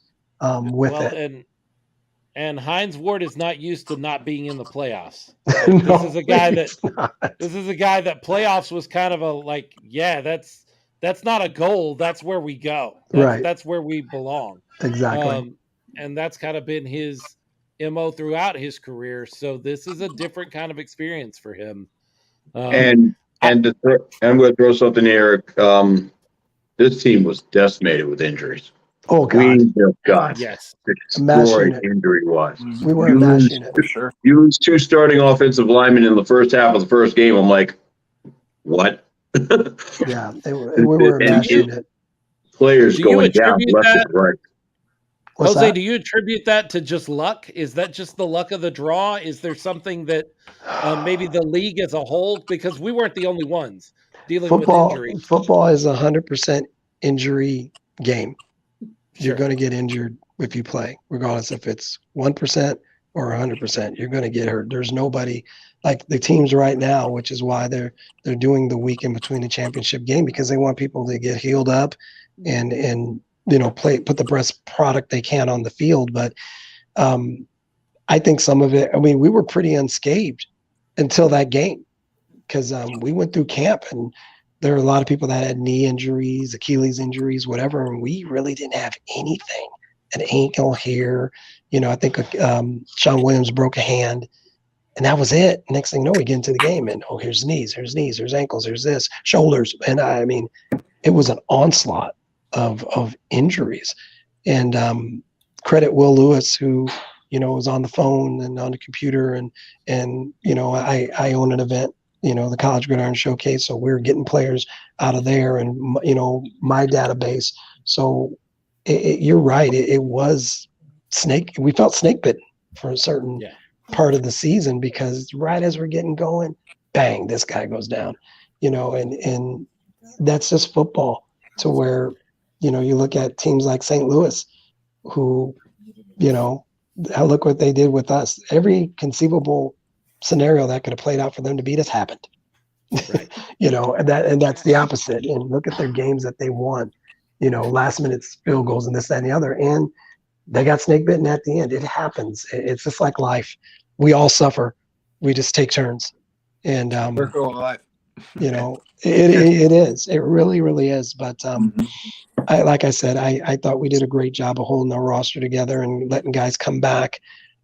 with it. And Hines Ward is not used to not being in the playoffs. No, this is a guy that playoffs was kind of that's not a goal. That's where we go. That's where we belong. Exactly. And that's kind of been his MO throughout his career. So this is a different kind of experience for him. I'm going to throw something here. This team was decimated with injuries. Oh, God. We just got destroyed injury-wise. We were a mash unit. For sure. You lose 2 starting offensive linemen in the first half of the first game. I'm like, what? Yeah, we were a mash unit. Players going down left and right. Jose, do you attribute that to just luck? Is that just the luck of the draw? Is there something that maybe the league as a whole, because we weren't the only ones dealing with injury? Football is 100% injury game. You're going to get injured if you play, regardless if it's 1% or 100%. You're going to get hurt. There's nobody like the teams right now, which is why they're doing the week in between the championship game, because they want people to get healed up and put the best product they can on the field. But I think some of it, we were pretty unscathed until that game, because we went through camp and there were a lot of people that had knee injuries, Achilles injuries, whatever, and we really didn't have anything. An ankle here, I think Sean Williams broke a hand, and that was it. Next thing you know, we get into the game, and here's knees, here's ankles, here's this, shoulders, and it was an onslaught of injuries. And credit Will Lewis, who was on the phone and on the computer, and I own an event, the College Gridiron Showcase, so we're getting players out of there, and my database. So you're right, it was we felt snake bitten for a certain part of the season, because right as we're getting going, bang, this guy goes down, and that's just football. To where you look at teams like St. Louis, who look what they did with us. Every conceivable scenario that could have played out for them to beat us happened. Right. And that's the opposite. And look at their games that they won, last minute field goals and this, that, and the other. And they got snake bitten at the end. It happens. It's just like life. We all suffer. We just take turns. And Circle of life. it is. It really, really is. But like I said, I thought we did a great job of holding our roster together and letting guys come back.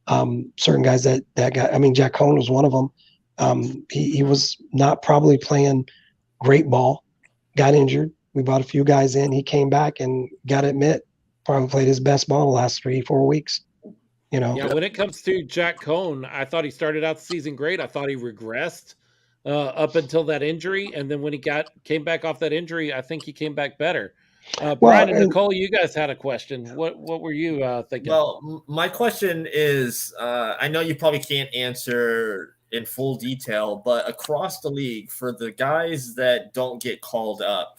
Certain guys that got, Jack Cohn was one of them. He was not probably playing great ball, got injured. We brought a few guys in. He came back and got to admit, probably played his best ball the last 3-4 weeks. Yeah, when it comes to Jack Cohn, I thought he started out the season great. I thought he regressed up until that injury. And then when he came back off that injury, I think he came back better. Brian and Nicole, you guys had a question. What were you thinking? Well, my question is, I know you probably can't answer in full detail, but across the league, for the guys that don't get called up,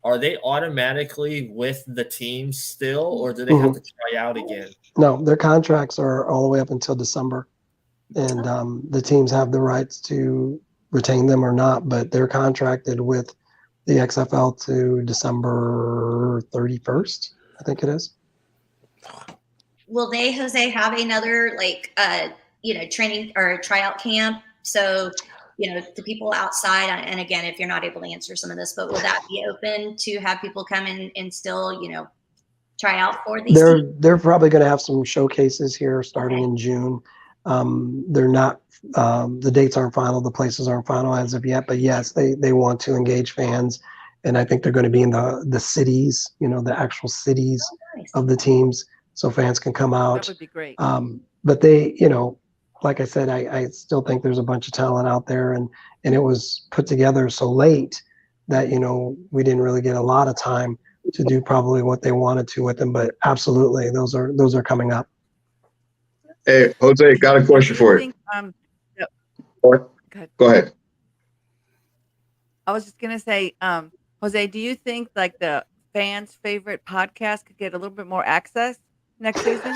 are they automatically with the team still, or do they have to try out again? No, their contracts are all the way up until December, and the teams have the rights to retain them or not, but they're contracted with the XFL to December 31st, I think it is. Will they, Jose, have another training or tryout camp? So, the people outside, and again, if you're not able to answer some of this, but will that be open to have people come in and still, try out for these teams? They're probably going to have some showcases here starting in June. They're not, the dates aren't final, the places aren't final as of yet, but yes, they want to engage fans. And I think they're going to be in the cities, the actual cities of the teams, so fans can come out. That would be great. But they, like I said, I still think there's a bunch of talent out there, and it was put together so late that, we didn't really get a lot of time to do probably what they wanted to with them, but absolutely, those are coming up. Hey, Jose, got a question for you. Go ahead. I was just gonna say, Jose, do you think like the fans' favorite podcast could get a little bit more access next season?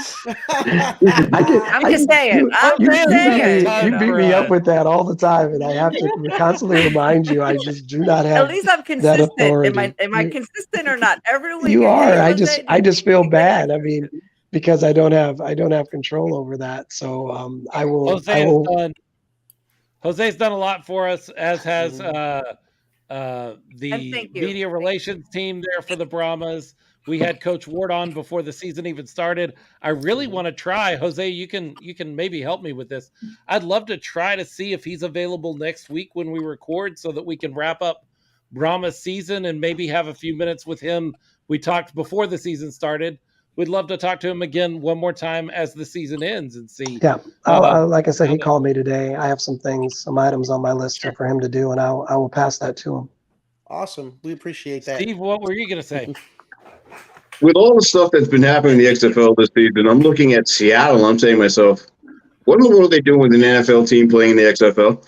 I'm just saying. You beat me up with that all the time, and I have to constantly remind you. I just do not have. At least I'm consistent. Am I consistent or not? Every week you are. I just feel bad. Because I don't have control over that. So I will. Jose's done a lot for us, as has the media relations team there for the Brahmas. We had Coach Ward on before the season even started. I really want to try, Jose. You can maybe help me with this. I'd love to try to see if he's available next week when we record, so that we can wrap up Brahma's season and maybe have a few minutes with him. We talked before the season started. We'd love to talk to him again one more time as the season ends and see. Yeah, like I said, he called me today. I have some items on my list for him to do, and I will pass that to him. Awesome. We appreciate that. Steve, what were you going to say? With all the stuff that's been happening in the XFL this season, I'm looking at Seattle and I'm saying to myself, what in the world are they doing with an NFL team playing in the XFL?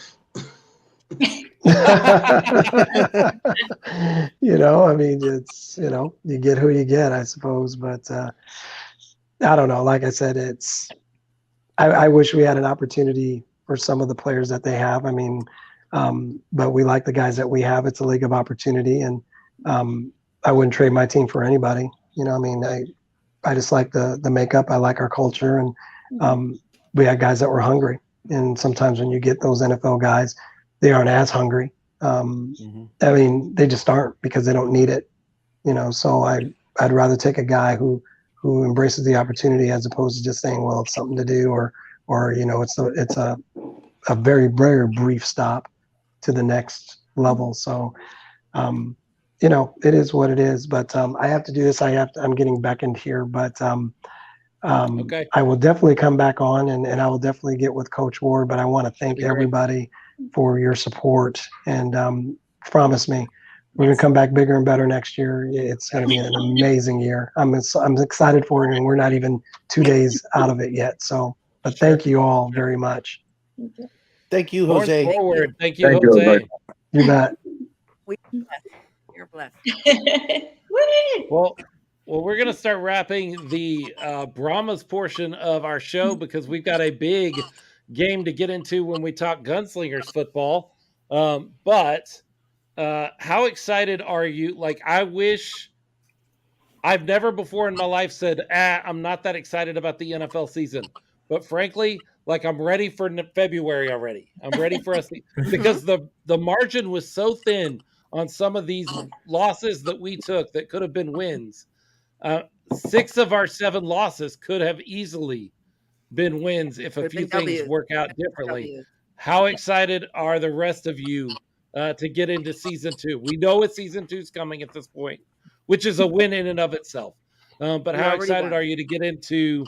It's, you get who you get, I suppose. But I don't know. Like I said, I wish we had an opportunity for some of the players that they have. But we like the guys that we have. It's a league of opportunity, and I wouldn't trade my team for anybody. I just like the makeup. I like our culture, and we had guys that were hungry. And sometimes when you get those NFL guys, they aren't as hungry. They just aren't, because they don't need it. So I'd rather take a guy who embraces the opportunity, as opposed to just saying, well, it's something to do, or it's a very, very brief stop to the next level. So it is what it is, but I have to do this. I'm getting beckoned here, but okay. I will definitely come back on, and I will definitely get with Coach Ward, but I want to thank everybody for your support, and promise me we're going to come back bigger and better next year. It's going to be an amazing year. I'm excited for it, and we're not even 2 days out of it yet. So, but thank you all very much. Thank you, Jose. Forward. Thank you, Jose. You bet. You're blessed. Well, Well, we're going to start wrapping the Brahmas portion of our show because we've got a big game to get into when we talk Gunslingers football. But how excited are you? Like, I've never before in my life said, I'm not that excited about the NFL season. But frankly, like, I'm ready for February already. I'm ready for us because the margin was so thin on some of these losses that we took that could have been wins. 6 of our 7 losses could have easily been wins if a few things work out differently. How excited are the rest of you to get into season 2? We know what season 2 is coming at this point, which is a win in and of itself. But how excited are you to get into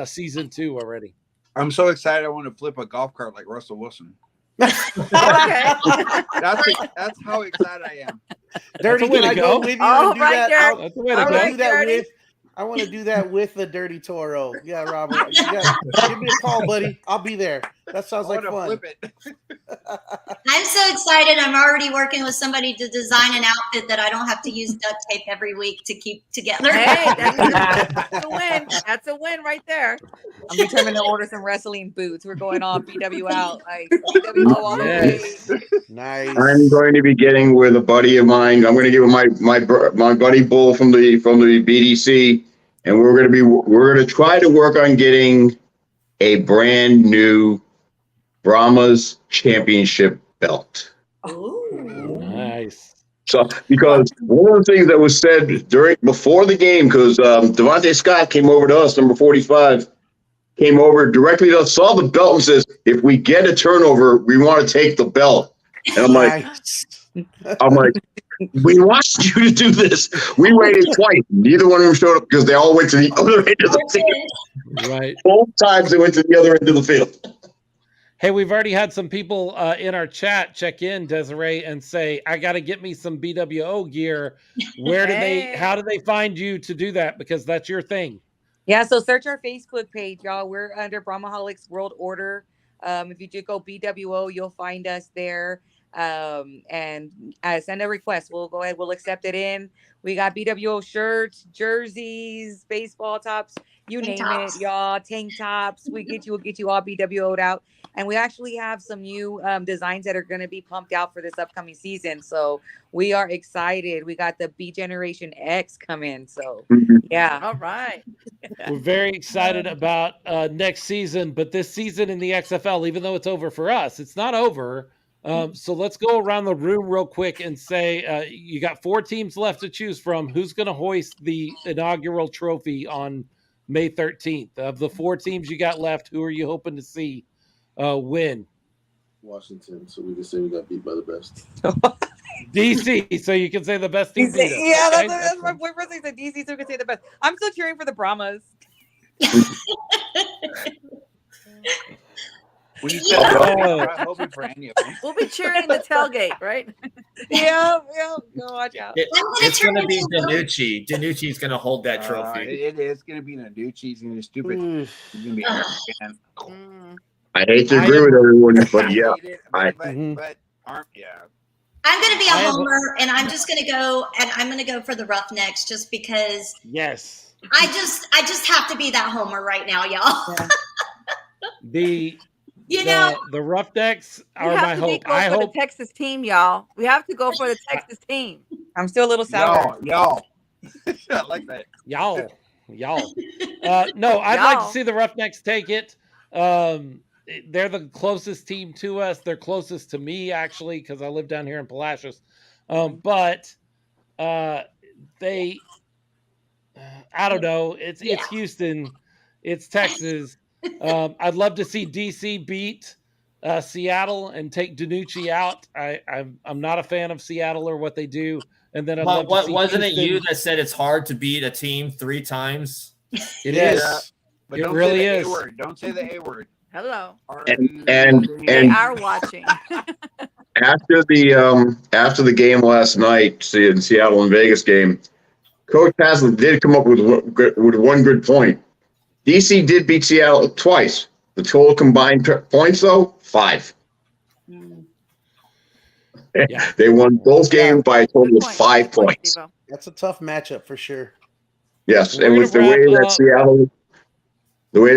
season 2 already? I'm so excited. I want to flip a golf cart like Russell Wilson. Okay. That's how excited I am. Dirty, can I go with you and do that? That's the way to go. I want to do that with the Dirty Toro. Yeah, Robert. Give me a call, buddy. I'll be there. That sounds like fun. Flip it. I'm so excited. I'm already working with somebody to design an outfit that I don't have to use duct tape every week to keep together. Hey, that's a win. That's a win right there. I'm determined to order some wrestling boots. We're going on BW out. Like BW all the way. Nice. I'm going to be getting with a buddy of mine. I'm going to give him my buddy Bull from the BDC, and we're going to try to work on getting a brand new Brahmas championship belt. Ooh. Nice. So, because one of the things that was said before the game, because Devontae Scott came over to us, number 45, came over directly to us, saw the belt and says, if we get a turnover, we want to take the belt. And I'm like, we watched you to do this. We waited twice. Neither one of them showed up because they all went to the other end of the field. Right. Both times they went to the other end of the field. Hey, we've already had some people in our chat check in, Desiree, and say, I got to get me some BWO gear. How do they find you to do that? Because that's your thing. Yeah, so search our Facebook page, y'all. We're under Brahmaholics World Order. If you do go BWO, you'll find us there. And send a request. We'll go ahead. We'll accept it in. We got BWO shirts, jerseys, baseball tops, you name it, y'all. Tank tops. We'll get you all BWO'd out. And we actually have some new designs that are going to be pumped out for this upcoming season. So we are excited. We got the B Generation X coming. So yeah. All right. We're very excited about next season, but this season in the XFL, even though it's over for us, it's not over. So let's go around the room real quick and say you got 4 teams left to choose from. Who's going to hoist the inaugural trophy on May 13th? Of the 4 teams you got left, who are you hoping to see win? Washington, so we can say we got beat by the best. DC, so you can say the best team beat us. Yeah, that's my boyfriend said DC, so we can say the best. I'm still cheering for the Brahmas. When you said I'm not hoping for any of them. We'll be cheering the tailgate, right? Yeah. Go watch out. It's going to be Danucci. Danucci's going to hold that trophy. It is going to be Danucci. He's going to be stupid. He's going to be a fan. I hate to agree with everyone, but yeah. I'm going to be a homer, and I'm just going to go, and I'm going to go for the Roughnecks just because. Yes. I just have to be that homer right now, y'all. Yeah. The Roughnecks are my hope. I hope the Texas team, y'all. We have to go for the Texas team. I'm still a little sour. Y'all. I like that. Y'all. No, I'd like to see the Roughnecks take it. They're the closest team to us. They're closest to me, actually, because I live down here in Palacios. But they, I don't know. It's Houston. It's Texas. I'd love to see DC beat Seattle and take Danucci out. I'm not a fan of Seattle or what they do. And then wasn't it you that said it's hard to beat a team 3 times? It is. But it really is. Don't say the A word. Hello. And they are watching. after the game last night, in Seattle and Vegas game, Coach Haslett did come up with one good point. DC did beat Seattle twice. The total combined points, though, 5. They won both games by a total of 5 points. That's a tough matchup for sure. Yes, We're and gonna with the way wrap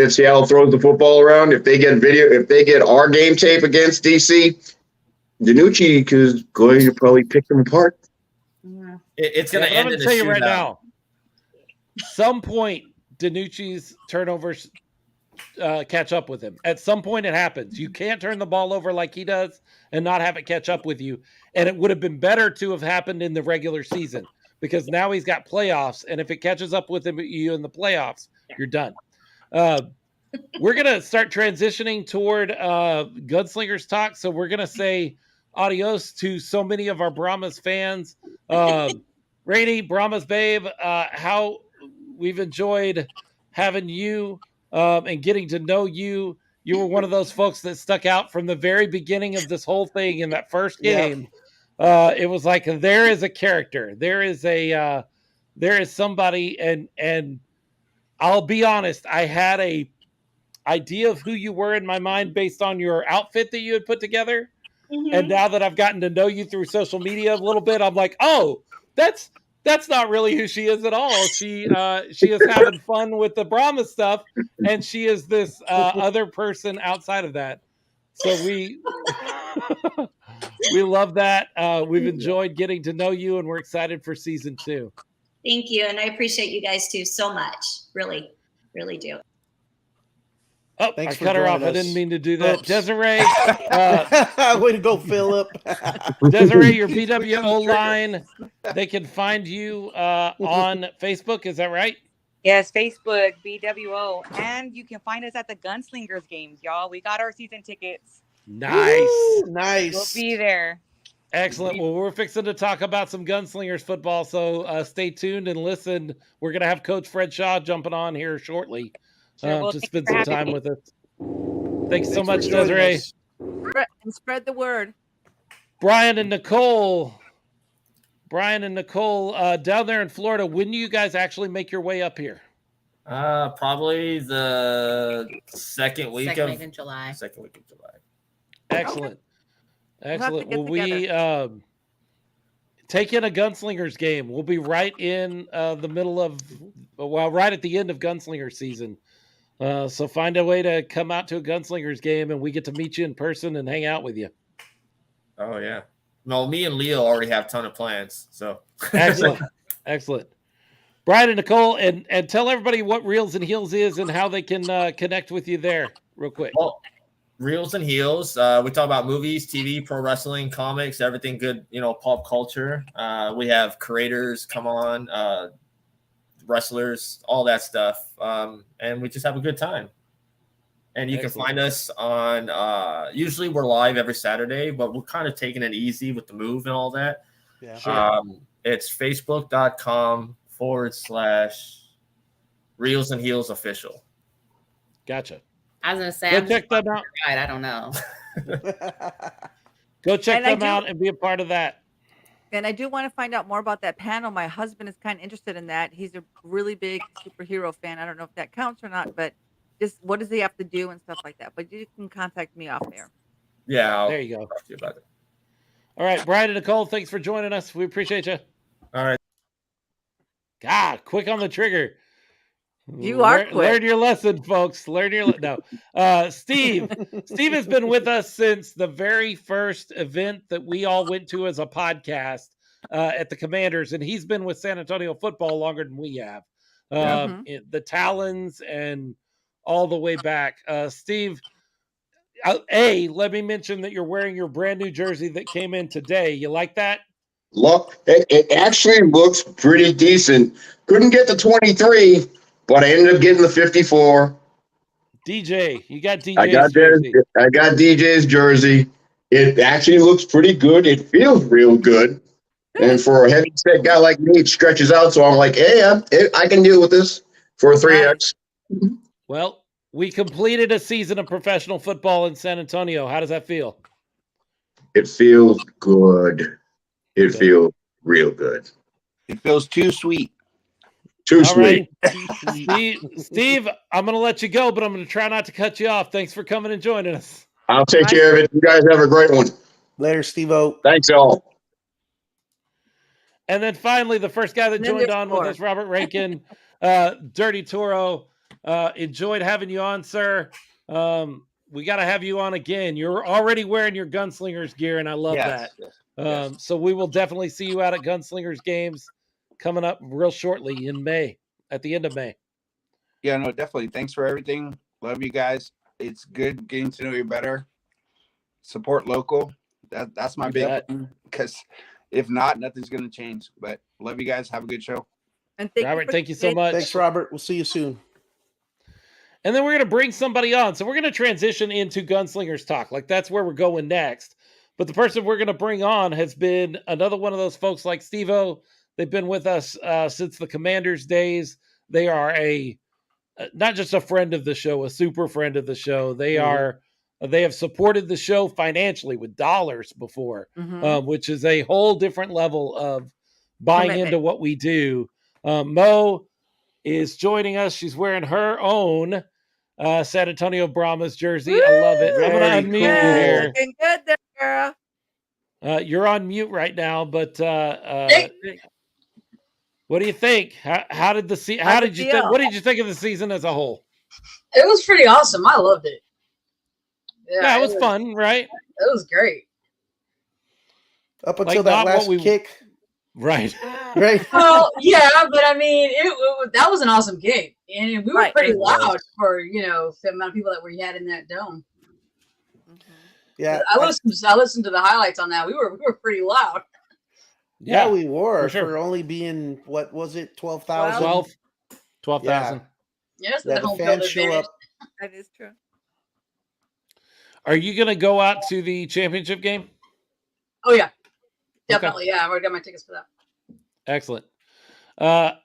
that Seattle throws the football around, if they get our game tape against DC, Danucci is going to probably pick them apart. Yeah. It's going to but I'm end gonna in a tell you shootout. right now. Some point, Danucci's turnovers catch up with him. At some point, it happens. You can't turn the ball over like he does and not have it catch up with you. And it would have been better to have happened in the regular season because now he's got playoffs. And if it catches up with you in the playoffs, you're done. We're gonna start transitioning toward Gunslingers talk. So we're gonna say adios to so many of our Brahmas fans. Rainey, Brahmas babe, how we've enjoyed having you and getting to know you. You were one of those folks that stuck out from the very beginning of this whole thing in that first game. It was like there is a character, there is somebody, and I'll be honest, I had a idea of who you were in my mind based on your outfit that you had put together. And now that I've gotten to know you through social media a little bit, I'm like, oh, that's not really who she is at all. She is having fun with the Brahma stuff, and she is this other person outside of that. So we love that. We've enjoyed getting to know you, and we're excited for season 2. Thank you, and I appreciate you guys too so much. Really, really do. Oh, Thanks I for cut her off. joining I didn't us. mean to do that. Oops. Desiree, way to go, Philip. Desiree, your BWO line. They can find you on Facebook. Is that right? Yes, Facebook, BWO. And you can find us at the Gunslingers games, y'all. We got our season tickets. Nice. Woo, nice. We'll be there. Excellent. Well, we're fixing to talk about some Gunslingers football, so stay tuned and listen. We're going to have Coach Fred Shaw jumping on here shortly Sure, to spend some time with us. Thanks so much, for joining Desiree. us. And spread the word. Brian and Nicole, down there in Florida, when do you guys actually make your way up here? Probably the second week in July. Second week of July. Excellent. Excellent. We'll Well, we take in a Gunslingers game. We'll be right in the middle of, right at the end of Gunslinger season. So find a way to come out to a Gunslingers game, and we get to meet you in person and hang out with you. Oh yeah. Well, me and Leo already have a ton of plans. So Excellent. Excellent. Brian and Nicole, and tell everybody what Reels and Heels is and how they can connect with you there real quick. Well, Reels and Heels. We talk about movies, TV, pro wrestling, comics, everything good, pop culture. We have creators come on, wrestlers, all that stuff. And we just have a good time. And you can find us on, usually we're live every Saturday, but we're kind of taking it easy with the move and all that. Yeah. Sure. It's facebook.com/Reels and Heels official. Gotcha. I was going to say, Go check them out. right, I don't know. Go check And them out and be a part of that. And I do want to find out more about that panel. My husband is kind of interested in that. He's a really big superhero fan. I don't know if that counts or not, but just what does he have to do and stuff like that. But you can contact me off there. Yeah. There you go. Talk to you about it. All right, Brian and Nicole, thanks for joining us. We appreciate you. All right. God, quick on the trigger. You are quick. Learn your lesson, folks. Learn your no. Steve has been with us since the very first event that we all went to as a podcast at the Commanders, and he's been with San Antonio football longer than we have. The Talons and all the way back. Steve, let me mention that you're wearing your brand new jersey that came in today. You like that? Look, it actually looks pretty decent. Couldn't get the 23, but I ended up getting the 54. DJ, you got DJ's jersey. I got DJ's jersey. It actually looks pretty good. It feels real good. And for a heavy set guy like me, it stretches out. So I'm like, hey, I can deal with this for a 3X. Well, we completed a season of professional football in San Antonio. How does that feel? It feels good. It feels real good. It feels too sweet. Too sweet. Right. Steve, I'm going to let you go, but I'm going to try not to cut you off. Thanks for coming and joining us. I'll take care of it. You guys have a great one. Later, Steve-O. Thanks, all. And then finally, the first guy that joined on with us, Robert Rankin. Dirty Toro, enjoyed having you on, sir. We got to have you on again. You're already wearing your Gunslingers gear, and I love that. Yes. So we will definitely see you out at Gunslingers games coming up real shortly in May, at the end of May. Yeah, no, definitely. Thanks for everything. Love you guys. It's good getting to know you better. Support local. That's my big thing, because if not, nothing's going to change. But love you guys. Have a good show. And Robert, thank you so much. Thanks, Robert. We'll see you soon. And then we're going to bring somebody on. So we're going to transition into Gunslingers talk. Like, that's where we're going next. But the person we're going to bring on has been another one of those folks like Steve-O. They've been with us since the Commanders days. They are not just a friend of the show, a super friend of the show. They have supported the show financially with dollars before, which is a whole different level of buying into what we do. Mo is joining us. She's wearing her own San Antonio Brahmas jersey. Woo! I love it. I'm going to unmute you here. Looking good there, girl. You're on mute right now, but what do you think? How did what did you think of the season as a whole? It was pretty awesome. I loved it. Yeah, it was fun, right? It was great. Up until that last kick. Right. Right. Well, yeah, but I mean, that was an awesome game. And we were pretty loud for, the amount of people that we had in that dome. Yeah. I listened to the highlights on that. We were pretty loud. Yeah, we were for only being, what was it, 12,000? 12,000. Yes, the fans show up. That is true. Are you going to go out to the championship game? Oh, yeah. Definitely. Okay. Yeah, I already got my tickets for that. Excellent. And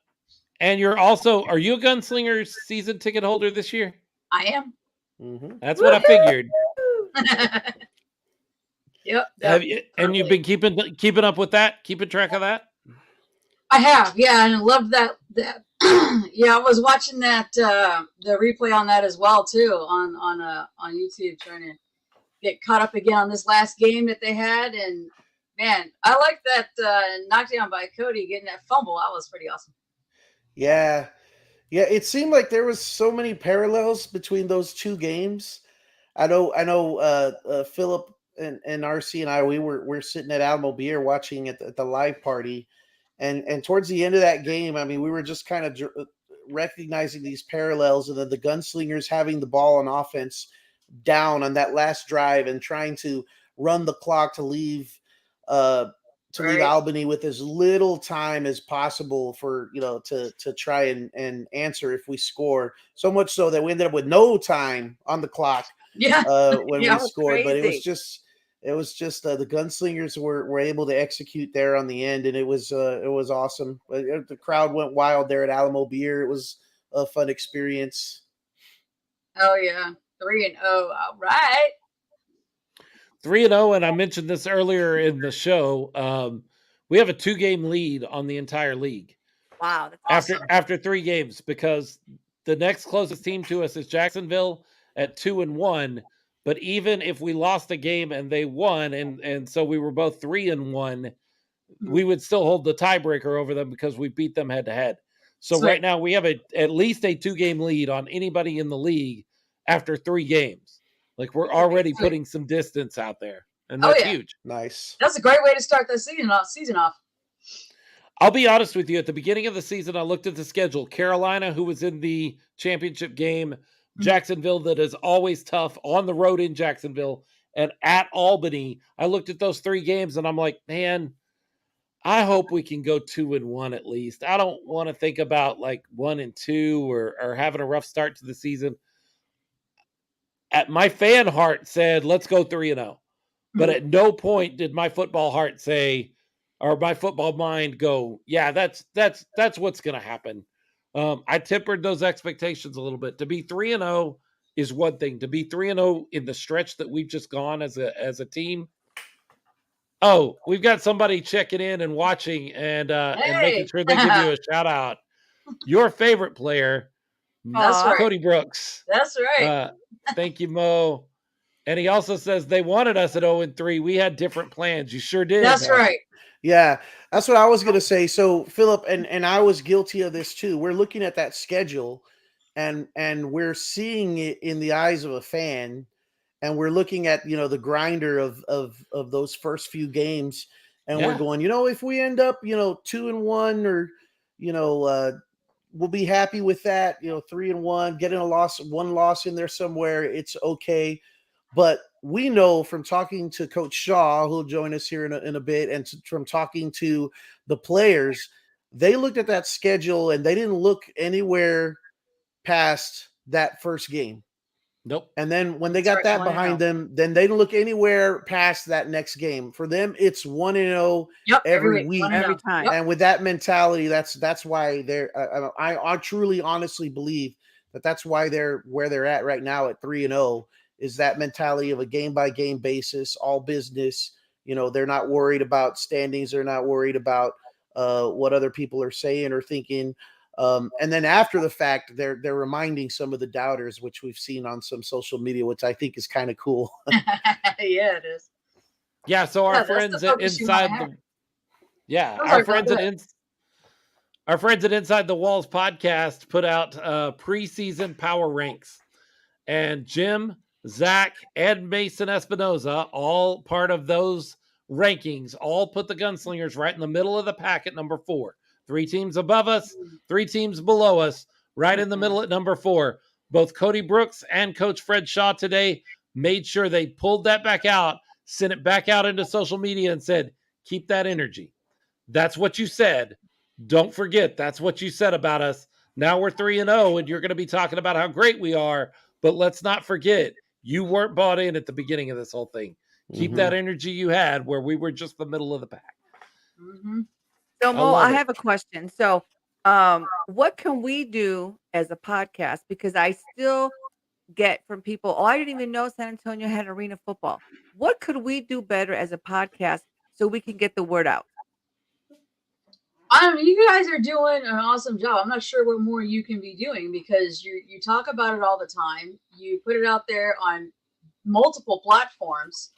are you a Gunslingers season ticket holder this year? I am. Mm-hmm. That's what I figured. Yep. And you've been keeping up with that, keeping track of that? I have, yeah, and I loved that. Yeah, I was watching that the replay on that as well too on YouTube, trying to get caught up again on this last game that they had. And man, I like that knockdown by Cody, getting that fumble. That was pretty awesome. Yeah, it seemed like there was so many parallels between those two games. I know. Philip and RC and I, we're sitting at Alamo Beer watching at the live party, and towards the end of that game, I mean, we were just kind of recognizing these parallels, and then the Gunslingers having the ball on offense down on that last drive and trying to run the clock to leave leave Albany with as little time as possible for to try and answer if we score. So much so that we ended up with no time on the clock. Yeah, when we scored, but it was just the Gunslingers were able to execute there on the end, and it was awesome. The crowd went wild there at Alamo Beer. It was a fun experience. Oh yeah, 3-0. All right. 3-0, and I mentioned this earlier in the show. We have a 2-game lead on the entire league. Wow, that's awesome. After 3 games, because the next closest team to us is Jacksonville at 2-1. But even if we lost a game and they won, and so we were both 3-1, we would still hold the tiebreaker over them because we beat them head to head. So right now we have at least a 2-game lead on anybody in the league after 3 games. Like, we're already putting some distance out there, and that's huge. Nice. That's a great way to start the season off. I'll be honest with you. At the beginning of the season, I looked at the schedule. Carolina, who was in the championship game, Jacksonville, that is always tough on the road in Jacksonville, and at Albany. I looked at those 3 games, and I'm like, man, I hope we can go 2-1 at least. I don't want to think about like 1-2 or having a rough start to the season. At my fan heart said, let's go 3-0. But at no point did my football heart say, or my football mind go, yeah, that's what's going to happen. I tempered those expectations a little bit. To be 3-0 is one thing. To be 3-0 in the stretch that we've just gone as a team. Oh, we've got somebody checking in and watching and making sure they give you a shout out. Your favorite player, Cody Brooks. That's right. Thank you, Mo. And he also says they wanted us at 0-3. We had different plans. You sure did. That's right. Yeah, that's what I was gonna say. So Philip, and I was guilty of this too. We're looking at that schedule, and we're seeing it in the eyes of a fan, and we're looking at the grinder of those first few games, and we're Yeah. going, if we end up 2-1, or you know uh, we'll be happy with that. 3-1, getting one loss in there somewhere, it's okay. But we know from talking to Coach Shaw, who'll join us here in a bit, and from talking to the players, they looked at that schedule and they didn't look anywhere past that first game. Nope. And then when they That's got right, that 1-0. behind them, then they didn't look anywhere past that next game. For them, it's 1-0 Yep, every week, week. Every time. Yep. And with that mentality, that's why they're. I truly, honestly believe that's why they're where they're at right now at 3-0. Is that mentality of a game by game basis, all business. They're not worried about standings. They're not worried about what other people are saying or thinking. And then after the fact, they're reminding some of the doubters, which we've seen on some social media, which I think is kind of cool. Yeah, it is. Yeah, so our Yeah, that's the friends focus you wanna inside have. the yeah, I'm our sorry, friends go at ahead. our friends at Inside the Walls podcast put out preseason power ranks, and Jim, Zach, and Mason Espinoza, all part of those rankings, all put the Gunslingers right in the middle of the pack at number 4. 3 teams above us, 3 teams below us, right in the middle at number 4. Both Cody Brooks and Coach Fred Shaw today made sure they pulled that back out, sent it back out into social media and said, keep that energy. That's what you said. Don't forget, that's what you said about us. Now we're 3-0, and you're going to be talking about how great we are. But let's not forget, you weren't bought in at the beginning of this whole thing. Keep that energy you had where we were just the middle of the pack. Mm-hmm. So I Mo, love I it. have a question. So, what can we do as a podcast? Because I still get from people, oh, I didn't even know San Antonio had arena football. What could we do better as a podcast so we can get the word out? I don't know. You guys are doing an awesome job. I'm not sure what more you can be doing because you talk about it all the time. You put it out there on multiple platforms.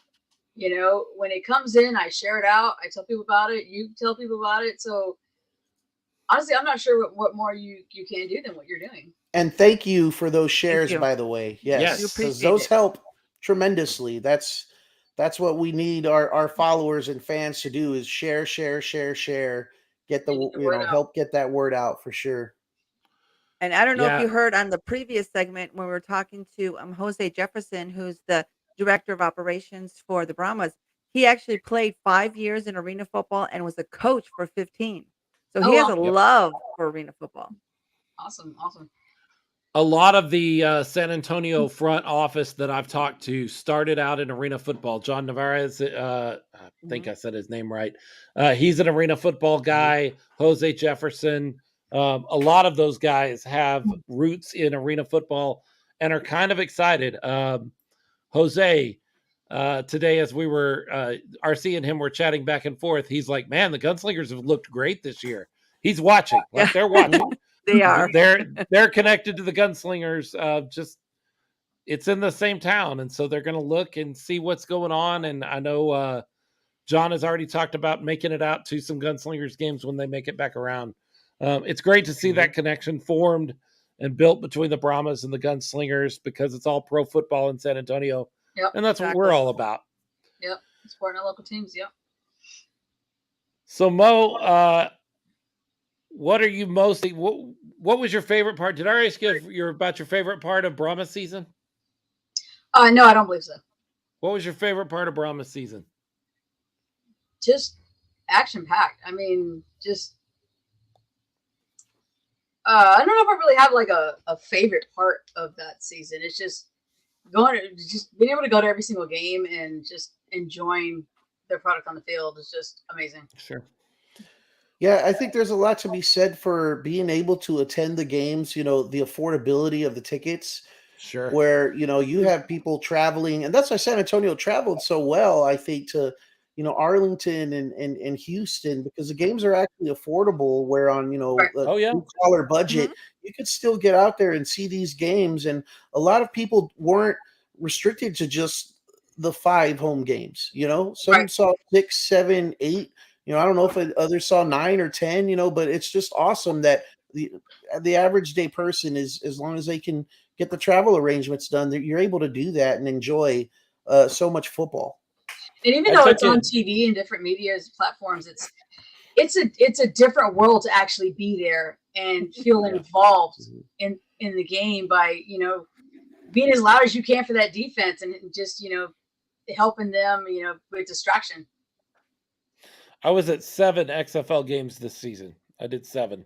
When it comes in, I share it out. I tell people about it. You tell people about it. So honestly, I'm not sure what more you can do than what you're doing. And thank you for those Thank shares, you. by the way. We Yes, because appreciate those it. help tremendously. That's what we need our followers and fans to do is share. Get And get the word out. help get that word out for sure. And I don't know if Yeah. you heard on the previous segment when we were talking to Jose Jefferson, who's the director of operations for the Brahmas. He actually played 5 years in arena football and was a coach for 15. So he Oh, has wow. a love for arena football. Awesome. A lot of the San Antonio front office that I've talked to started out in arena football. John Navarez, I think I said his name right. He's an arena football guy. Jose Jefferson. A lot of those guys have roots in arena football and are kind of excited. Jose, today as we were, RC and him were chatting back and forth, he's like, man, the Gunslingers have looked great this year. He's watching. Like, they're watching. They are. They're connected to the Gunslingers. Just it's in the same town, and so they're going to look and see what's going on. And I know John has already talked about making it out to some Gunslingers games when they make it back around. It's great to see that connection formed and built between the Brahmas and the Gunslingers because it's all pro football in San Antonio, Yep. and that's what we're all about. Yep. Supporting our local teams. Yep. So Mo, what are you mostly? What was your favorite part? Did I ask you about your favorite part of Brahma season? No, I don't believe so. What was your favorite part of Brahma season? Just action packed. I mean, just I don't know if I really have like a favorite part of that season. It's just being able to go to every single game and just enjoying their product on the field is just amazing. Sure. Yeah, I think there's a lot to be said for being able to attend the games, the affordability of the tickets. Sure. Where, you have people traveling, and that's why San Antonio traveled so well, I think, to, Arlington and Houston, because the games are actually affordable, where on, a blue-collar budget, you could still get out there and see these games. And a lot of people weren't restricted to just the 5 home games, some saw 6, 7, 8. I don't know if others saw 9 or 10, but it's just awesome that the average day person is, as long as they can get the travel arrangements done, that you're able to do that and enjoy so much football. And even though it's on TV and different media platforms, it's a different world to actually be there and feel involved in the game by, being as loud as you can for that defense and just, helping them, with distraction. I was at 7 XFL games this season. I did 7.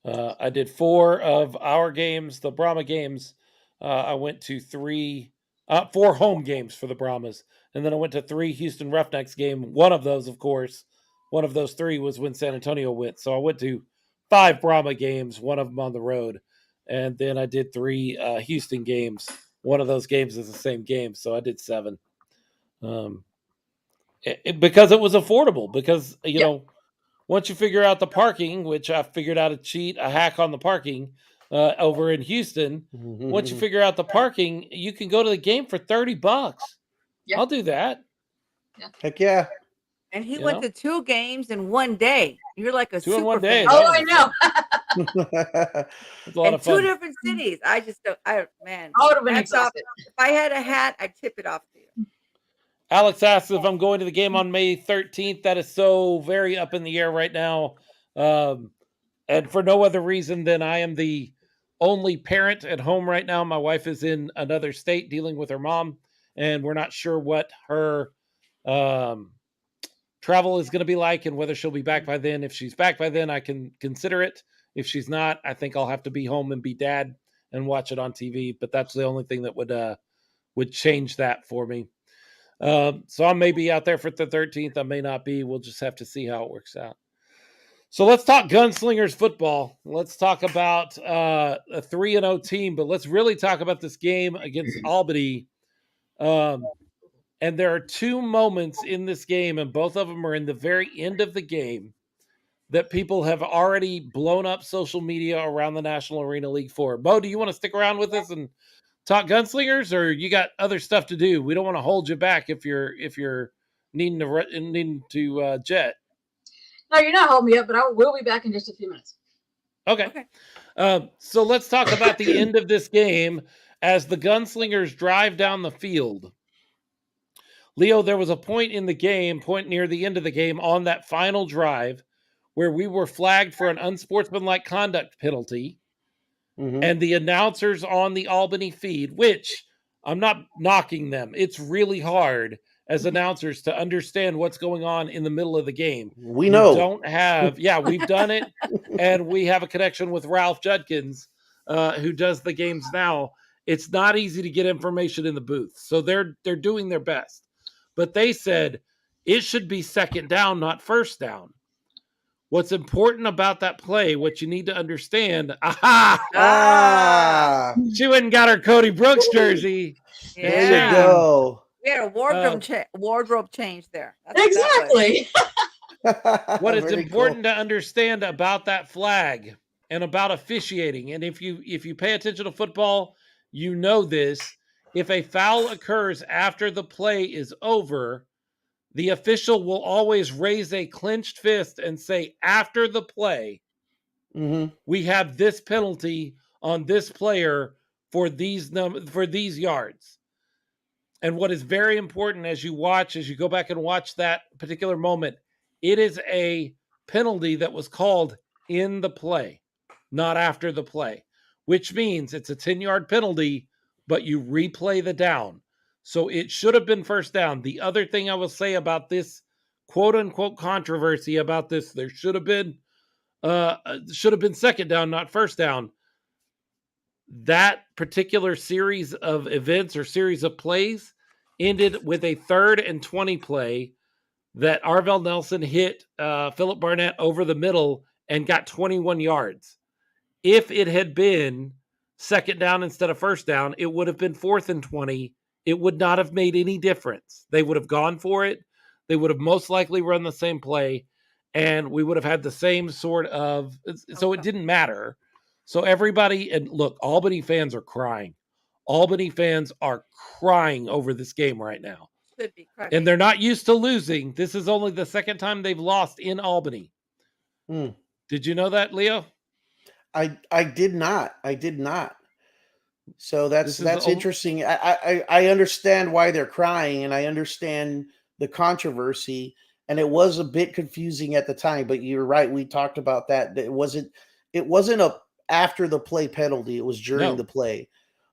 I did 4 of our games, the Brahma games. I went to 4 home games for the Brahmas. And then I went to 3 Houston Roughnecks game. One of those, of course, one of those 3 was when San Antonio went. So I went to 5 Brahma games, one of them on the road. And then I did 3 Houston games. One of those games is the same game. So I did 7. Because it was affordable. Because, once you figure out the parking, which I figured out a hack on the parking over in Houston. Once you figure out the parking, you can go to the game for $30. Yeah. I'll do that. Yeah. Heck yeah. And he went to 2 games in one day. You're like a 2 in one day. Fan. Oh, I know. It's a lot of fun. 2 different cities. I just don't. I would have been exhausted. If I had a hat, I'd tip it off to you. Alex asks if I'm going to the game on May 13th. That is so very up in the air right now. And for no other reason than I am the only parent at home right now. My wife is in another state dealing with her mom, and we're not sure what her travel is going to be like and whether she'll be back by then. If she's back by then, I can consider it. If she's not, I think I'll have to be home and be dad and watch it on TV. But that's the only thing that would change that for me. So I may be out there for the 13th. I may not be. We'll just have to see how it works out. So let's talk Gunslingers football. Let's talk about a 3-0 team, but let's really talk about this game against Albany. And there are 2 moments in this game, and both of them are in the very end of the game, that people have already blown up social media around the National Arena League for. Bo, do you want to stick around with us and talk Gunslingers, or you got other stuff to do? We don't want to hold you back if you're needing to jet. No, you're not holding me up, but I will be back in just a few minutes. Okay. So let's talk about the end of this game as the Gunslingers drive down the field. Leo, there was a point near the end of the game on that final drive where we were flagged for an unsportsmanlike conduct penalty. Mm-hmm. And the announcers on the Albany feed, which I'm not knocking them. It's really hard as announcers to understand what's going on in the middle of the game. We know. We've done it. And we have a connection with Ralph Judkins, who does the games now. It's not easy to get information in the booth. So they're doing their best. But they said it should be second down, not first down. What's important about that play, what you need to understand, she went and got her Cody Brooks jersey. Yeah. There you go. We had a wardrobe change there. That's exactly. What is important to understand about that flag and about officiating, and if you pay attention to football, you know this. If a foul occurs after the play is over, the official will always raise a clenched fist and say, after the play, we have this penalty on this player for these yards. And what is very important as you go back and watch that particular moment, it is a penalty that was called in the play, not after the play, which means it's a 10-yard penalty, but you replay the down. So it should have been first down. The other thing I will say about this quote unquote controversy about this, there should have been second down, not first down. That particular series of events or series of plays ended with a 3rd and 20 play that Arvell Nelson hit Philip Barnett over the middle and got 21 yards. If it had been second down instead of first down, it would have been 4th and 20. It would not have made any difference. They would have gone for it. They would have most likely run the same play, and we would have had the same sort of, so it didn't matter. So everybody, and look, Albany fans are crying. Albany fans are crying over this game right now. Should be correct. And they're not used to losing. This is only the second time they've lost in Albany. Did you know that, Leo? I did not. I did not. So that's This is interesting. I understand why they're crying, and I understand the controversy. And it was a bit confusing at the time, but you're right. We talked about that. It wasn't a after the play penalty. It was during No. the play.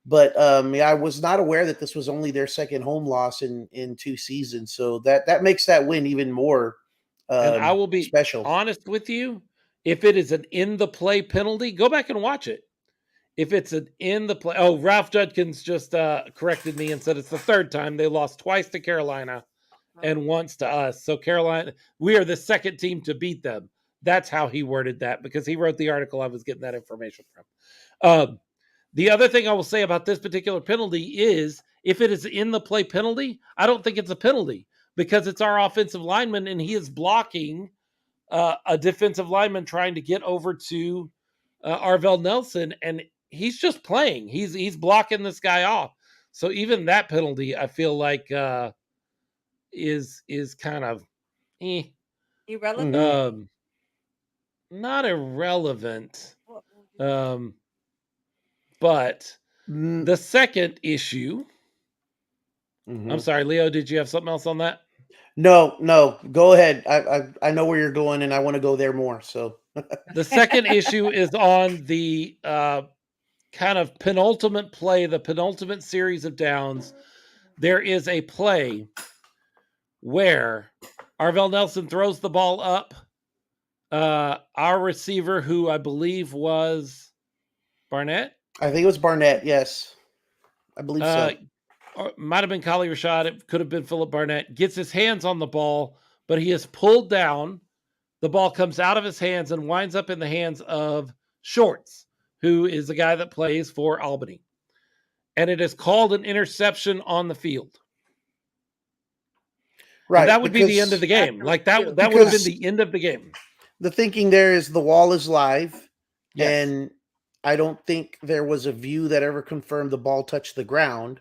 But yeah, I was not aware that this was only their second home loss in 2 seasons. So that makes that win even more And I will be special. honest with you. If it is an in the play penalty, go back and watch it. If it's an in the play, oh, Ralph Judkins just corrected me and said it's the third time. They lost twice to Carolina and once to us. So Carolina, we are the second team to beat them. That's how he worded that, because he wrote the article I was getting that information from. The other thing I will say about this particular penalty is, if it is in the play penalty, I don't think it's a penalty, because it's our offensive lineman and he is blocking a defensive lineman trying to get over to Arvell Nelson, and he's just playing. He's blocking this guy off. So even that penalty, I feel like is kind of irrelevant. Not irrelevant. But the second issue. I'm sorry, Leo, did you have something else on that? No, go ahead. I know where you're going, and I want to go there more. So the second issue is on the kind of penultimate play, the penultimate series of downs. There is a play where Arvell Nelson throws the ball up. Our receiver, who I believe was Barnett. I think it was Barnett. Yes, I believe so. Might have been Kali Rashad. It could have been Philip Barnett. Gets his hands on the ball, but he is pulled down. The ball comes out of his hands and winds up in the hands of Shorts, who is the guy that plays for Albany. And it is called an interception on the field. Right. And that would be the end of the game. Like that would have been the end of the game. The thinking there is the wall is live. Yes. And I don't think there was a view that ever confirmed the ball touched the ground.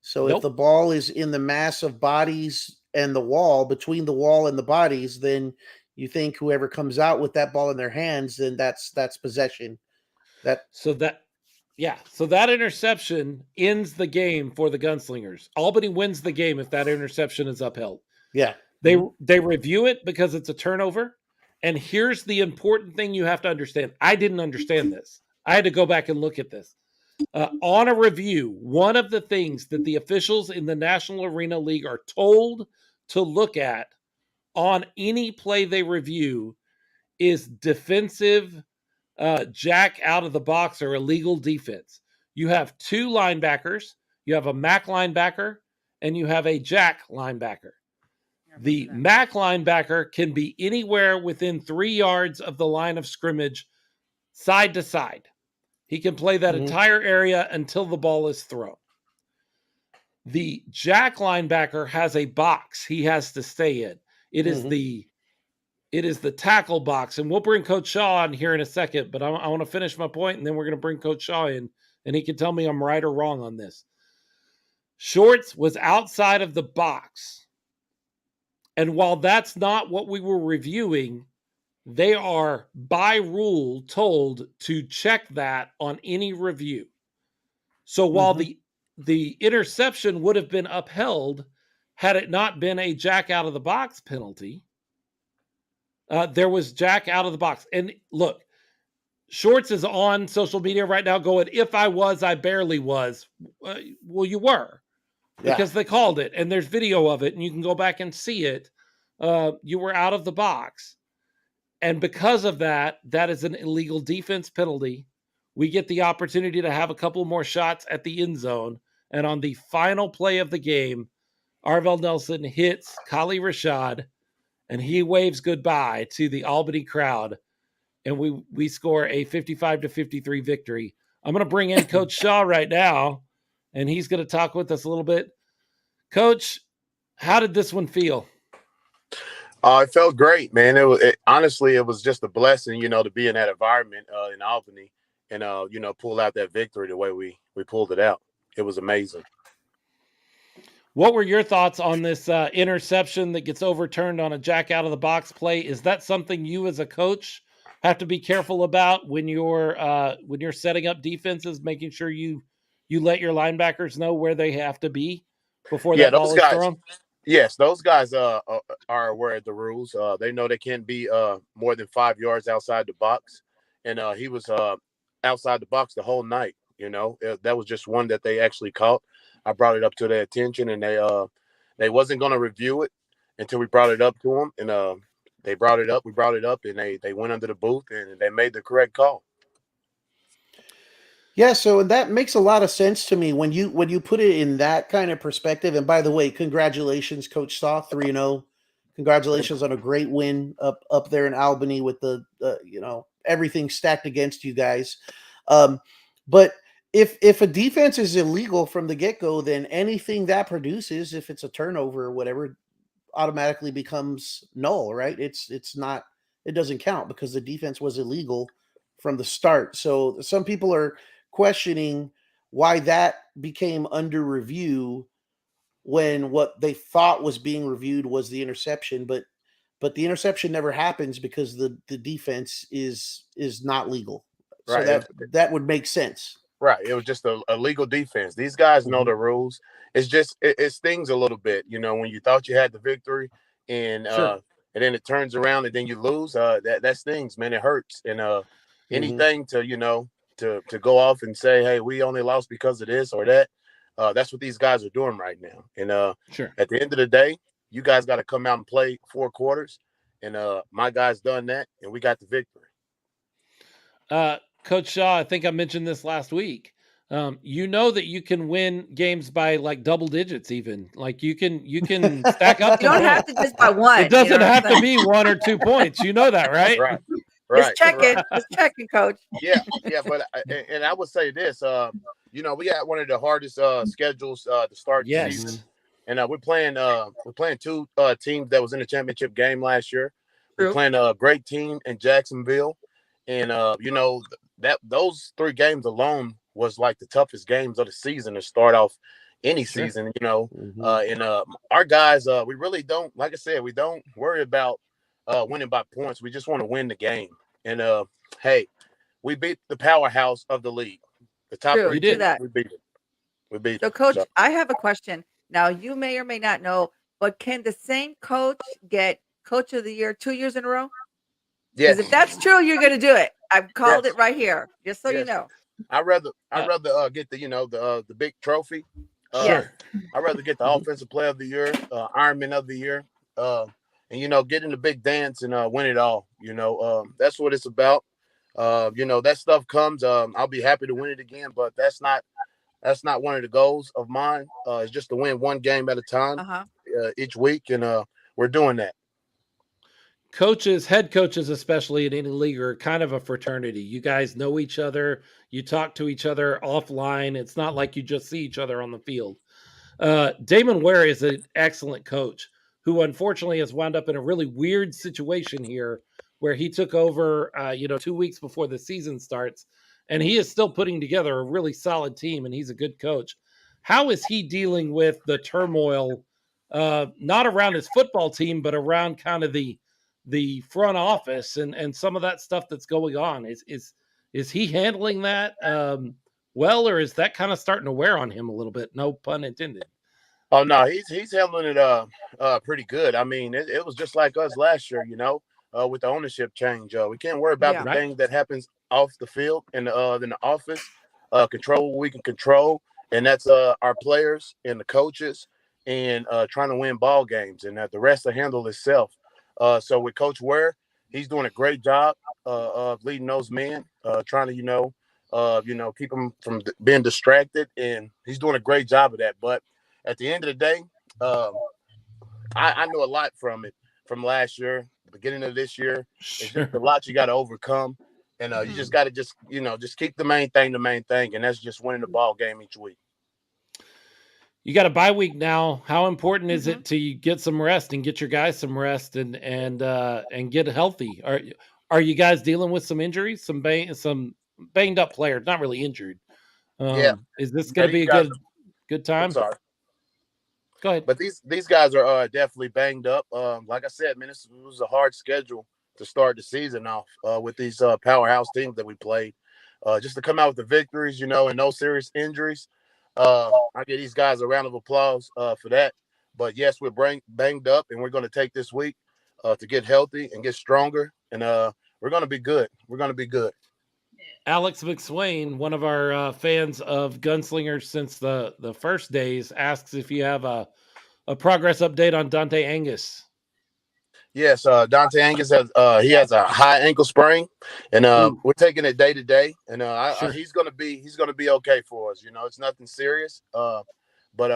So if the ball is in the mass of bodies and the wall, between the wall and the bodies, then you think whoever comes out with that ball in their hands, then that's possession. So that interception ends the game for the Gunslingers. Albany wins the game if that interception is upheld. Yeah. They review it because it's a turnover. And here's the important thing you have to understand. I didn't understand this. I had to go back and look at this. On a review, one of the things that the officials in the National Arena League are told to look at on any play they review is defensive jack out of the box or illegal defense. You have two linebackers. You have a MAC linebacker and you have a jack linebacker. The MAC linebacker can be anywhere within 3 yards of the line of scrimmage, side to side. He can play that entire area until the ball is thrown. The jack linebacker has a box he has to stay in. It is the tackle box. And we'll bring Coach Shaw on here in a second, but I want to finish my point, and then we're going to bring Coach Shaw in, and he can tell me I'm right or wrong on this. Shorts was outside of the box. And while that's not what we were reviewing, they are by rule told to check that on any review. So while the interception would have been upheld had it not been a jack out of the box penalty, there was jack out of the box. And look, Shorts is on social media right now going, if I was, I barely was. Well, you were. Because they called it, and there's video of it, and you can go back and see it. You were out of the box. And because of that, that is an illegal defense penalty. We get the opportunity to have a couple more shots at the end zone. And on the final play of the game, Arvell Nelson hits Kali Rashad, and he waves goodbye to the Albany crowd. And we score a 55-53 victory. I'm going to bring in Coach Shaw right now, and he's going to talk with us a little bit. Coach, how did this one feel? It felt great, man. Honestly, it was just a blessing, to be in that environment in Albany and, pull out that victory the way we pulled it out. It was amazing. What were your thoughts on this interception that gets overturned on a jack out of the box play? Is that something you as a coach have to be careful about when you're setting up defenses, making sure you let your linebackers know where they have to be before Yeah, that those ball is guys. thrown? Yes, those guys are aware of the rules. They know they can't be more than 5 yards outside the box, and he was outside the box the whole night. That was just one that they actually caught. I brought it up to their attention, and they wasn't going to review it until we brought it up to them, and they brought it up. We brought it up, and they went under the booth and they made the correct call. Yeah, so and that makes a lot of sense to me when you put it in that kind of perspective. And by the way, congratulations, Coach Saw 3-0. Congratulations on a great win up there in Albany with the everything stacked against you guys. But if a defense is illegal from the get-go, then anything that produces, if it's a turnover or whatever, automatically becomes null, right? It's not, it doesn't count because the defense was illegal from the start. So some people are questioning why that became under review when what they thought was being reviewed was the interception, but the interception never happens because the defense is not legal. So Right. that would make sense. Right. It was just a legal defense. These guys know Mhm. the rules. It's just it stings a little bit, when you thought you had the victory and Sure. and then it turns around and then you lose. That stings, man. It hurts. And anything to go off and say, hey, we only lost because of this or that. That's what these guys are doing right now. And Sure. at the end of the day, you guys got to come out and play 4 quarters. And my guys done that, and we got the victory. Coach Shaw, I think I mentioned this last week. You know that you can win games by like double digits, even like you can stack up. You don't have to just by one. It doesn't have to be 1 or 2 points. You know that, right? Right. Just checking, just checking, Coach. Yeah, but and I would say this, we got one of the hardest schedules to start the Yes. season, and we're playing 2 teams that was in the championship game last year. We're True. playing a great team in Jacksonville, and that those 3 games alone was like the toughest games of the season to start off any Sure. season. And our guys, we really don't, like I said, we don't worry about winning by points. We just want to win the game. And hey, we beat the powerhouse of the league. The top True, 3 you did. teams, that. we beat it. We beat So, it. Coach, So, I have a question. Now, you may or may not know, but can the same coach get Coach of the Year 2 years in a row? yes, Because if that's true, you're going to do it. I've called Yes. it right here, just so you Yes. know. I'd rather get the big trophy. Sure. I'd rather get the offensive player of the year, Ironman of the year, and get in the big dance and win it all. That's what it's about. That stuff comes. I'll be happy to win it again, but that's not one of the goals of mine. It's just to win one game at a time each week, and we're doing that. Coaches, head coaches, especially in any league, are kind of a fraternity. You guys know each other. You talk to each other offline. It's not like you just see each other on the field. Damon Ware is an excellent coach who unfortunately has wound up in a really weird situation here where he took over, 2 weeks before the season starts, and he is still putting together a really solid team, and he's a good coach. How is he dealing with the turmoil, not around his football team, but around kind of the front office and some of that stuff that's going on? Is he handling that well, or is that kind of starting to wear on him a little bit? No pun intended. Oh no, he's handling it pretty good. I mean, it was just like us last year, with the ownership change. We can't worry about Yeah. the things that happens off the field and in the office. Control what we can control, and that's our players and the coaches and trying to win ball games, and the rest will handle itself. So with Coach Ware, he's doing a great job of leading those men, trying to keep them from being distracted, and he's doing a great job of that. But at the end of the day, I know a lot from last year, the beginning of this year. It's just a lot you got to overcome, and you just got to just keep the main thing, and that's just winning the ball game each week. You got a bye week now. How important is it to get some rest and get your guys some rest and get healthy? Are you guys dealing with some injuries, some banged up players, not really injured? Yeah. Is this going to be a good time? I'm sorry. Go ahead. But these guys are definitely banged up. Like I said, man, it was a hard schedule to start the season off with these powerhouse teams that we played. Just to come out with the victories, and no serious injuries. I give these guys a round of applause for that. But yes, we're banged up, and we're going to take this week to get healthy and get stronger, and we're going to be good. We're going to be good. Alex McSwain, one of our fans of Gunslingers since the first days, asks if you have a progress update on Dante Angus. Yes, Dante Angus has a high ankle sprain, and we're taking it day to day. And Sure. he's gonna be okay for us. It's nothing serious. But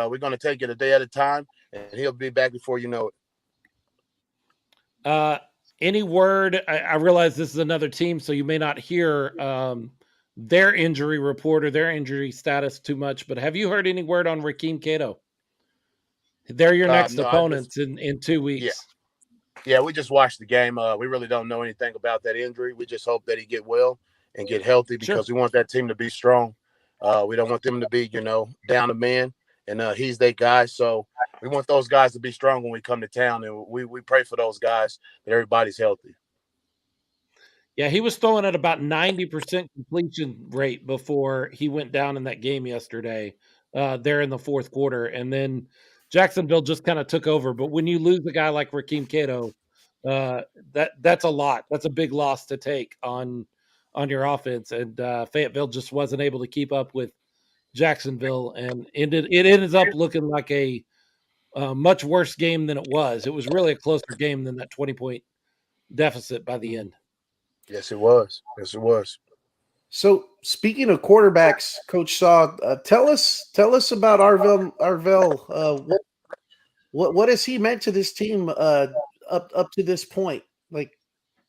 we're gonna take it a day at a time, and he'll be back before you know it. Any word? I realize this is another team, so you may not hear their injury report or their injury status too much. But have you heard any word on Rakeem Cato? They're your next No, opponents in 2 weeks. Yeah, we just watched the game. We really don't know anything about that injury. We just hope that he get well and get healthy because we want that team to be strong. We don't want them to be, down a man, and he's their guy. So we want those guys to be strong when we come to town, and we pray for those guys that everybody's healthy. Yeah, he was throwing at about 90% completion rate before he went down in that game yesterday, there in the fourth quarter. And then Jacksonville just kind of took over. But when you lose a guy like Rakeem Cato, that's a lot. That's a big loss to take on your offense. And Fayetteville just wasn't able to keep up with Jacksonville, and it ended up looking like a much worse game than it was. It was really a closer game than that 20-point deficit by the end. Yes, it was. Yes, it was. So speaking of quarterbacks, Coach Saw, tell us about Arvell. What has he meant to this team up to this point? Like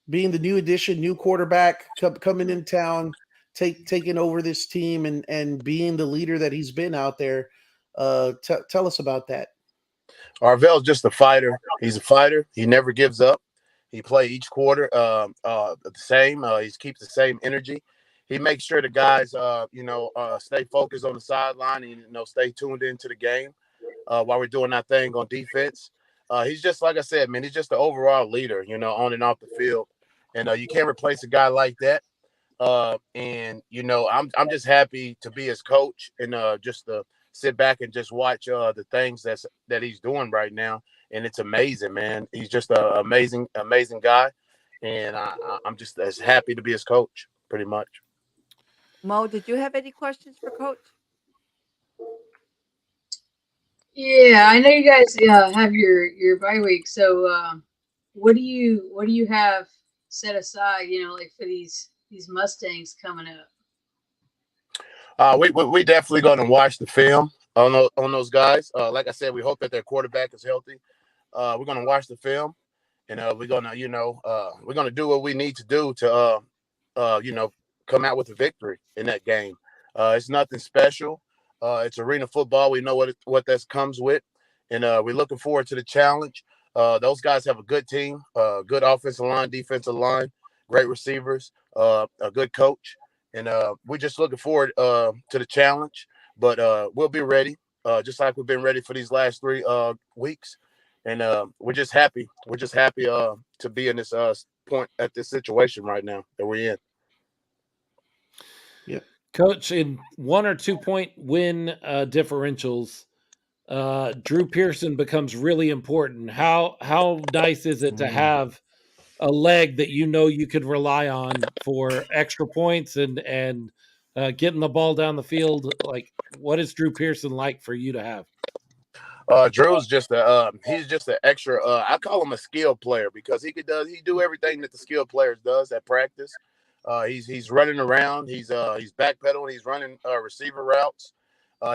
being the new addition, new quarterback coming in town, taking over this team and being the leader that he's been out there. Tell us about that. Arvell's just a fighter. He's a fighter. He never gives up. He plays each quarter the same. He keeps the same energy. He makes sure the guys, stay focused on the sideline and stay tuned into the game while we're doing our thing on defense. He's just, like I said, man, he's just the overall leader, on and off the field. And you can't replace a guy like that. I'm just happy to be his coach and just to sit back and just watch the things that he's doing right now. And it's amazing, man. He's just an amazing guy. And I'm just as happy to be his coach, pretty much. Mo, did you have any questions for Coach? Yeah, I know you guys have your bye week. So what do you have set aside, like for these Mustangs coming up? We definitely going to watch the film on those guys. Like I said, we hope that their quarterback is healthy. We're going to watch the film, and we're going to do what we need to do to come out with a victory in that game. It's nothing special. It's arena football. We know what that comes with, and we're looking forward to the challenge. Those guys have a good team, good offensive line, defensive line, great receivers, a good coach. And we're just looking forward to the challenge, but we'll be ready, just like we've been ready for these last 3 weeks. And we're just happy. We're just happy to be in this point at this situation right now that we're in. Yeah, Coach, in 1 or 2 point win differentials, Drew Pearson becomes really important. How nice is it to have a leg that you could rely on for extra points and getting the ball down the field? Like, what is Drew Pearson like for you to have? Drew's just he's just an extra. I call him a skill player because he do everything that the skill players does at practice. He's running around. He's backpedaling. He's running receiver routes.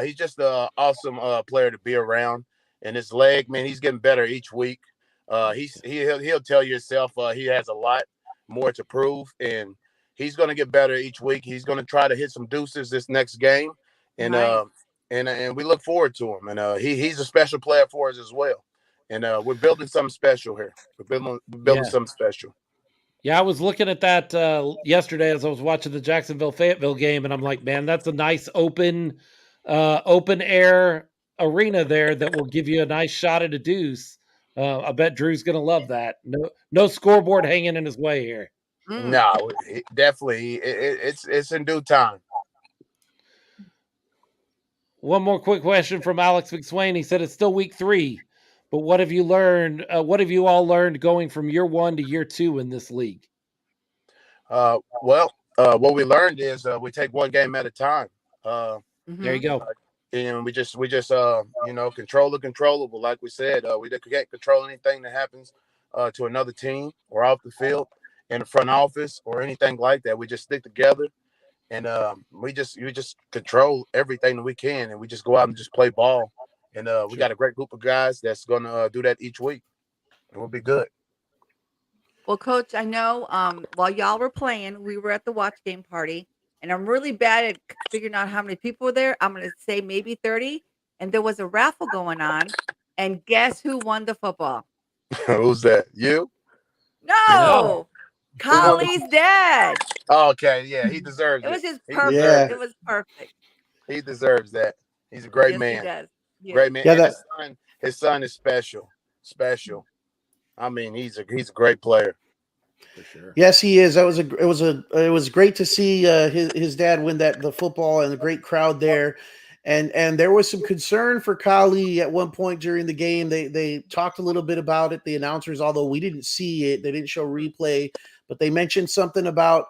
He's just an awesome player to be around. And his leg, man, he's getting better each week. He'll tell you himself he has a lot more to prove, and he's going to get better each week. He's going to try to hit some deuces this next game, and Nice. and we look forward to him. And he's a special player for us as well. And we're building something special here. We're building something special. Yeah, I was looking at that yesterday as I was watching the Jacksonville Fayetteville game, and I'm like, man, that's a nice open air arena there that will give you a nice shot at a deuce. I bet Drew's going to love that. No scoreboard hanging in his way here. No, definitely. It's in due time. One more quick question from Alex McSwain. He said it's still week 3, but what have you learned? What have you all learned going from year 1 to year 2 in this league? Well, what we learned is we take one game at a time. There you go. And we just control the controllable. Like we said, we can't control anything that happens to another team or off the field, in the front office or anything like that. We just stick together, and we just control everything that we can, and we just go out and just play ball. And we got a great group of guys that's gonna do that each week, and we'll be good. Well, Coach, I know while y'all were playing, we were at the watch game party, and I'm really bad at figuring out how many people were there. I'm going to say maybe 30, and there was a raffle going on, and guess who won the football? Who's that? You? No, Collie's dad. Oh, okay, yeah, he deserves it. It was just He perfect. deserves It was perfect. He deserves that. He's a great Yes, man. he does. Yes. Great man. Yeah, And his son is special. I mean, he's a great player. For sure. Yes, he is. It was great to see his dad win the football, and the great crowd there. And there was some concern for Kali at one point during the game. They talked a little bit about it, the announcers, although we didn't see it. They didn't show replay, but they mentioned something about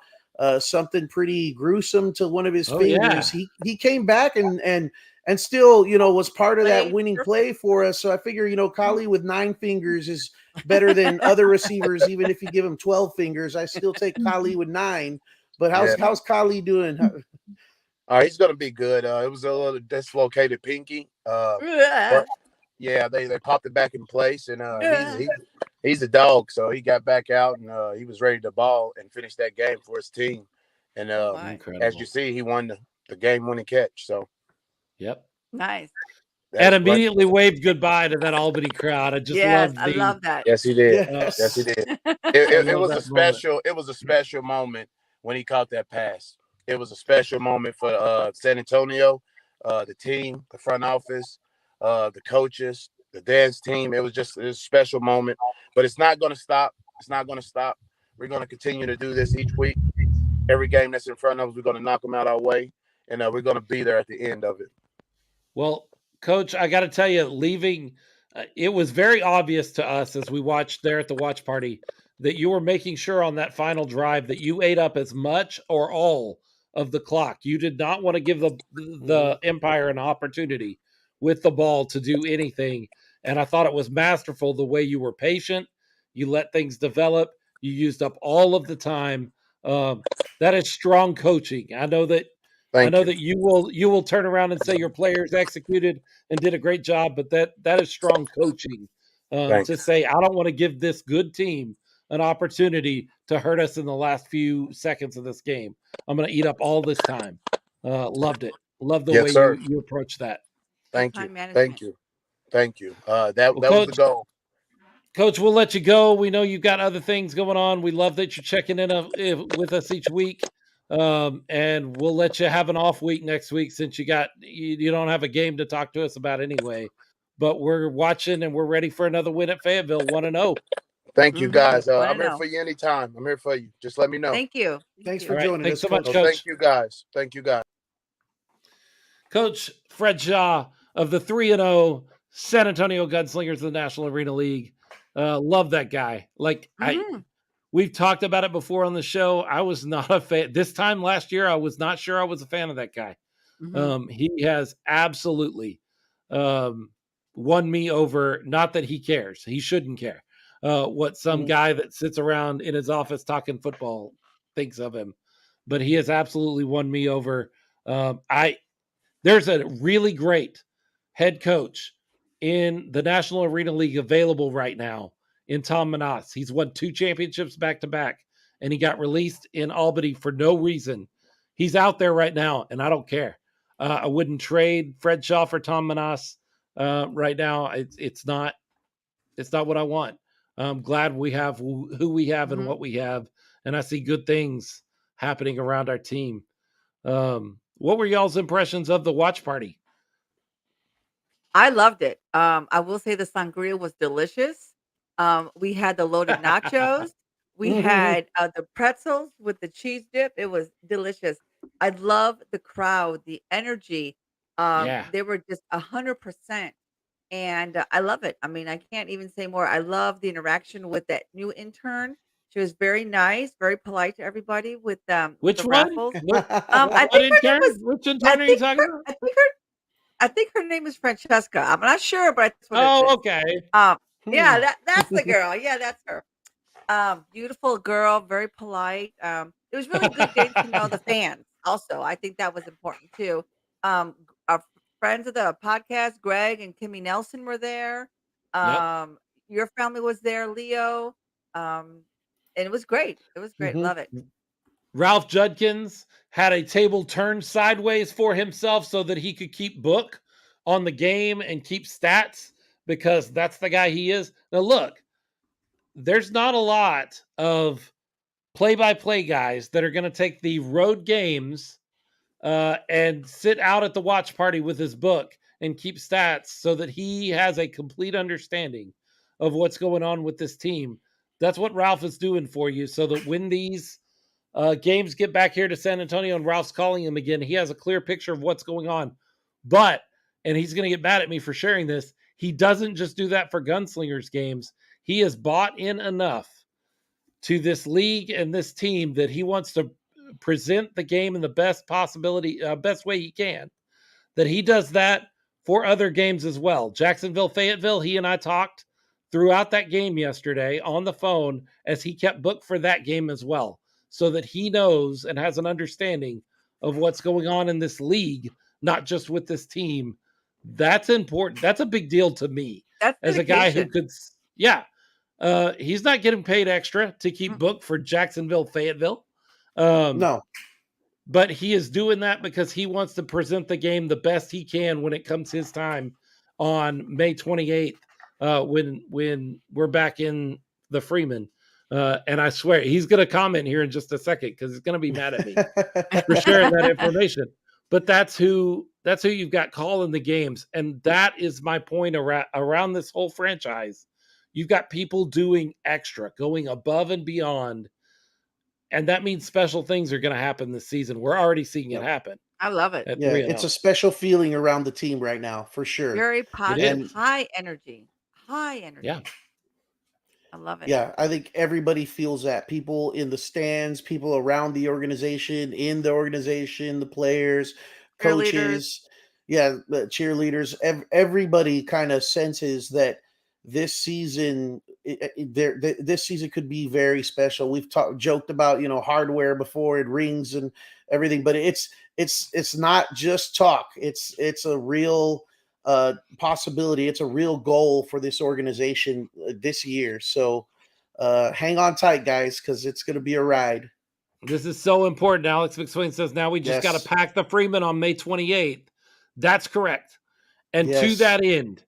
something pretty gruesome to one of his fingers. Yeah. He came back and still, was part of that Played winning perfect. play for us. So I figure, Kali with 9 fingers is better than other receivers. Even if you give him 12 fingers, I still take Kali with 9. But how's Kali doing? He's gonna be good. It was a little dislocated pinky. But yeah, they popped it back in place, and he's a dog. So he got back out, and he was ready to ball and finish that game for his team. And as you see, he won the game-winning catch. So yep, nice. And immediately waved goodbye to that Albany crowd. I just loved I love that. Yes, he did. Yes. Yes, he did. I It love was a that special. It was a special moment when he caught that pass. It was a special moment for San Antonio, the team, the front office, the coaches, the dance team. It was a special moment. But it's not going to stop. It's not going to stop. We're going to continue to do this each week. Every game that's in front of us, we're going to knock them out our way, and we're going to be there at the end of it. Well, Coach, I got to tell you, leaving, it was very obvious to us as we watched there at the watch party that you were making sure on that final drive that you ate up as much or all of the clock. You did not want to give the Empire an opportunity with the ball to do anything. And I thought it was masterful the way you were patient. You let things develop. You used up all of the time. That is strong coaching. I know that you will turn around and say your players executed and did a great job, but that is strong coaching to say, I don't want to give this good team an opportunity to hurt us in the last few seconds of this game. I'm going to eat up all this time. Loved it. Loved the way you approach that. Thank you. Thank you. Thank you. That Coach, was the goal. Coach, we'll let you go. We know you've got other things going on. We love that you're checking in with us each week. And we'll let you have an off week next week since you don't have a game to talk to us about anyway. But we're watching and we're ready for another win at Fayetteville, 1-0. Thank you, guys. I'm here for you anytime. I'm here for you. Just let me know. Thank you. Thanks for joining Thanks us, so much, Coach. Coach. Thank you, guys. Thank you, guys. Coach Fred Shaw of the 3-0 San Antonio Gunslingers of the National Arena League. Love that guy. We've talked about it before on the show. I was not a fan. This time last year, I was not sure I was a fan of that guy. He has absolutely won me over. Not that he cares. He shouldn't care what some guy that sits around in his office talking football thinks of him. But he has absolutely won me over. There's a really great head coach in the National Arena League available right now in Tom Manas. He's won 2 championships back-to-back, and he got released in Albany for no reason. He's out there right now, and I don't care. I wouldn't trade Fred Shaw for Tom Manas right now. It's not what I want. I'm glad we have who we have and what we have, and I see good things happening around our team. What were y'all's impressions of the watch party? I loved it. I will say the sangria was delicious. We had the loaded nachos. We had the pretzels with the cheese dip. It was delicious. I love the crowd, the energy. Yeah. They were just 100%, and I love it. I mean, I can't even say more. I love the interaction with that new intern. She was very nice, very polite to everybody with Which the one? raffles. What I what think her name intern? was. Which I intern are you think talking her. about? I think her name is Francesca. I'm not sure, but that's what it Oh, says. okay. Um, yeah, that's the girl. Yeah, that's her. Beautiful girl, very polite. It was really good getting to know the fans. Also, I think that was important too. Our friends of the podcast, Greg and Kimmy Nelson, were there. Yep. Your family was there, Leo. Um, and it was great. It was great. Love it. Ralph Judkins had a table turned sideways for himself so that he could keep book on the game and keep stats because that's the guy he is. Now, look, there's not a lot of play-by-play guys that are going to take the road games and sit out at the watch party with his book and keep stats so that he has a complete understanding of what's going on with this team. That's what Ralph is doing for you so that when these games get back here to San Antonio and Ralph's calling him again, he has a clear picture of what's going on. But, and he's going to get mad at me for sharing this, he doesn't just do that for Gunslingers games. He has bought in enough to this league and this team that he wants to present the game in the best best way he can. That he does that for other games as well. Jacksonville, Fayetteville, he and I talked throughout that game yesterday on the phone as he kept book for that game as well, so that he knows and has an understanding of what's going on in this league, not just with this team. That's important. That's a big deal to me That's as a guy who dedication. could, yeah. He's not getting paid extra to keep book for Jacksonville, Fayetteville. No. But he is doing that because he wants to present the game the best he can when it comes his time on May 28th, when we're back in the Freeman. And I swear he's going to comment here in just a second because he's going to be mad at me for sharing that information. But that's who you've got calling the games, and that is my point around this whole franchise. You've got people doing extra, going above and beyond. And that means special things are going to happen this season. We're already seeing it happen. I love it. At Yeah, 3-0. it's a special feeling around the team right now, for sure. Very It positive, is. high energy. High energy. Yeah. I love it. Yeah, I think everybody feels that. People in the stands, people around the organization, in the organization, the players, Cheerleaders. coaches, yeah, the cheerleaders. Everybody kind of senses that this season, this season could be very special. We've joked about hardware before and rings and everything, but it's not just talk. It's a real possibility. It's a real goal for this organization this year. So hang on tight, guys, because it's going to be a ride. This is so important. Alex McSwain says now we just got Yes. to pack the Freeman on May 28th. That's correct. And to Yes. that end,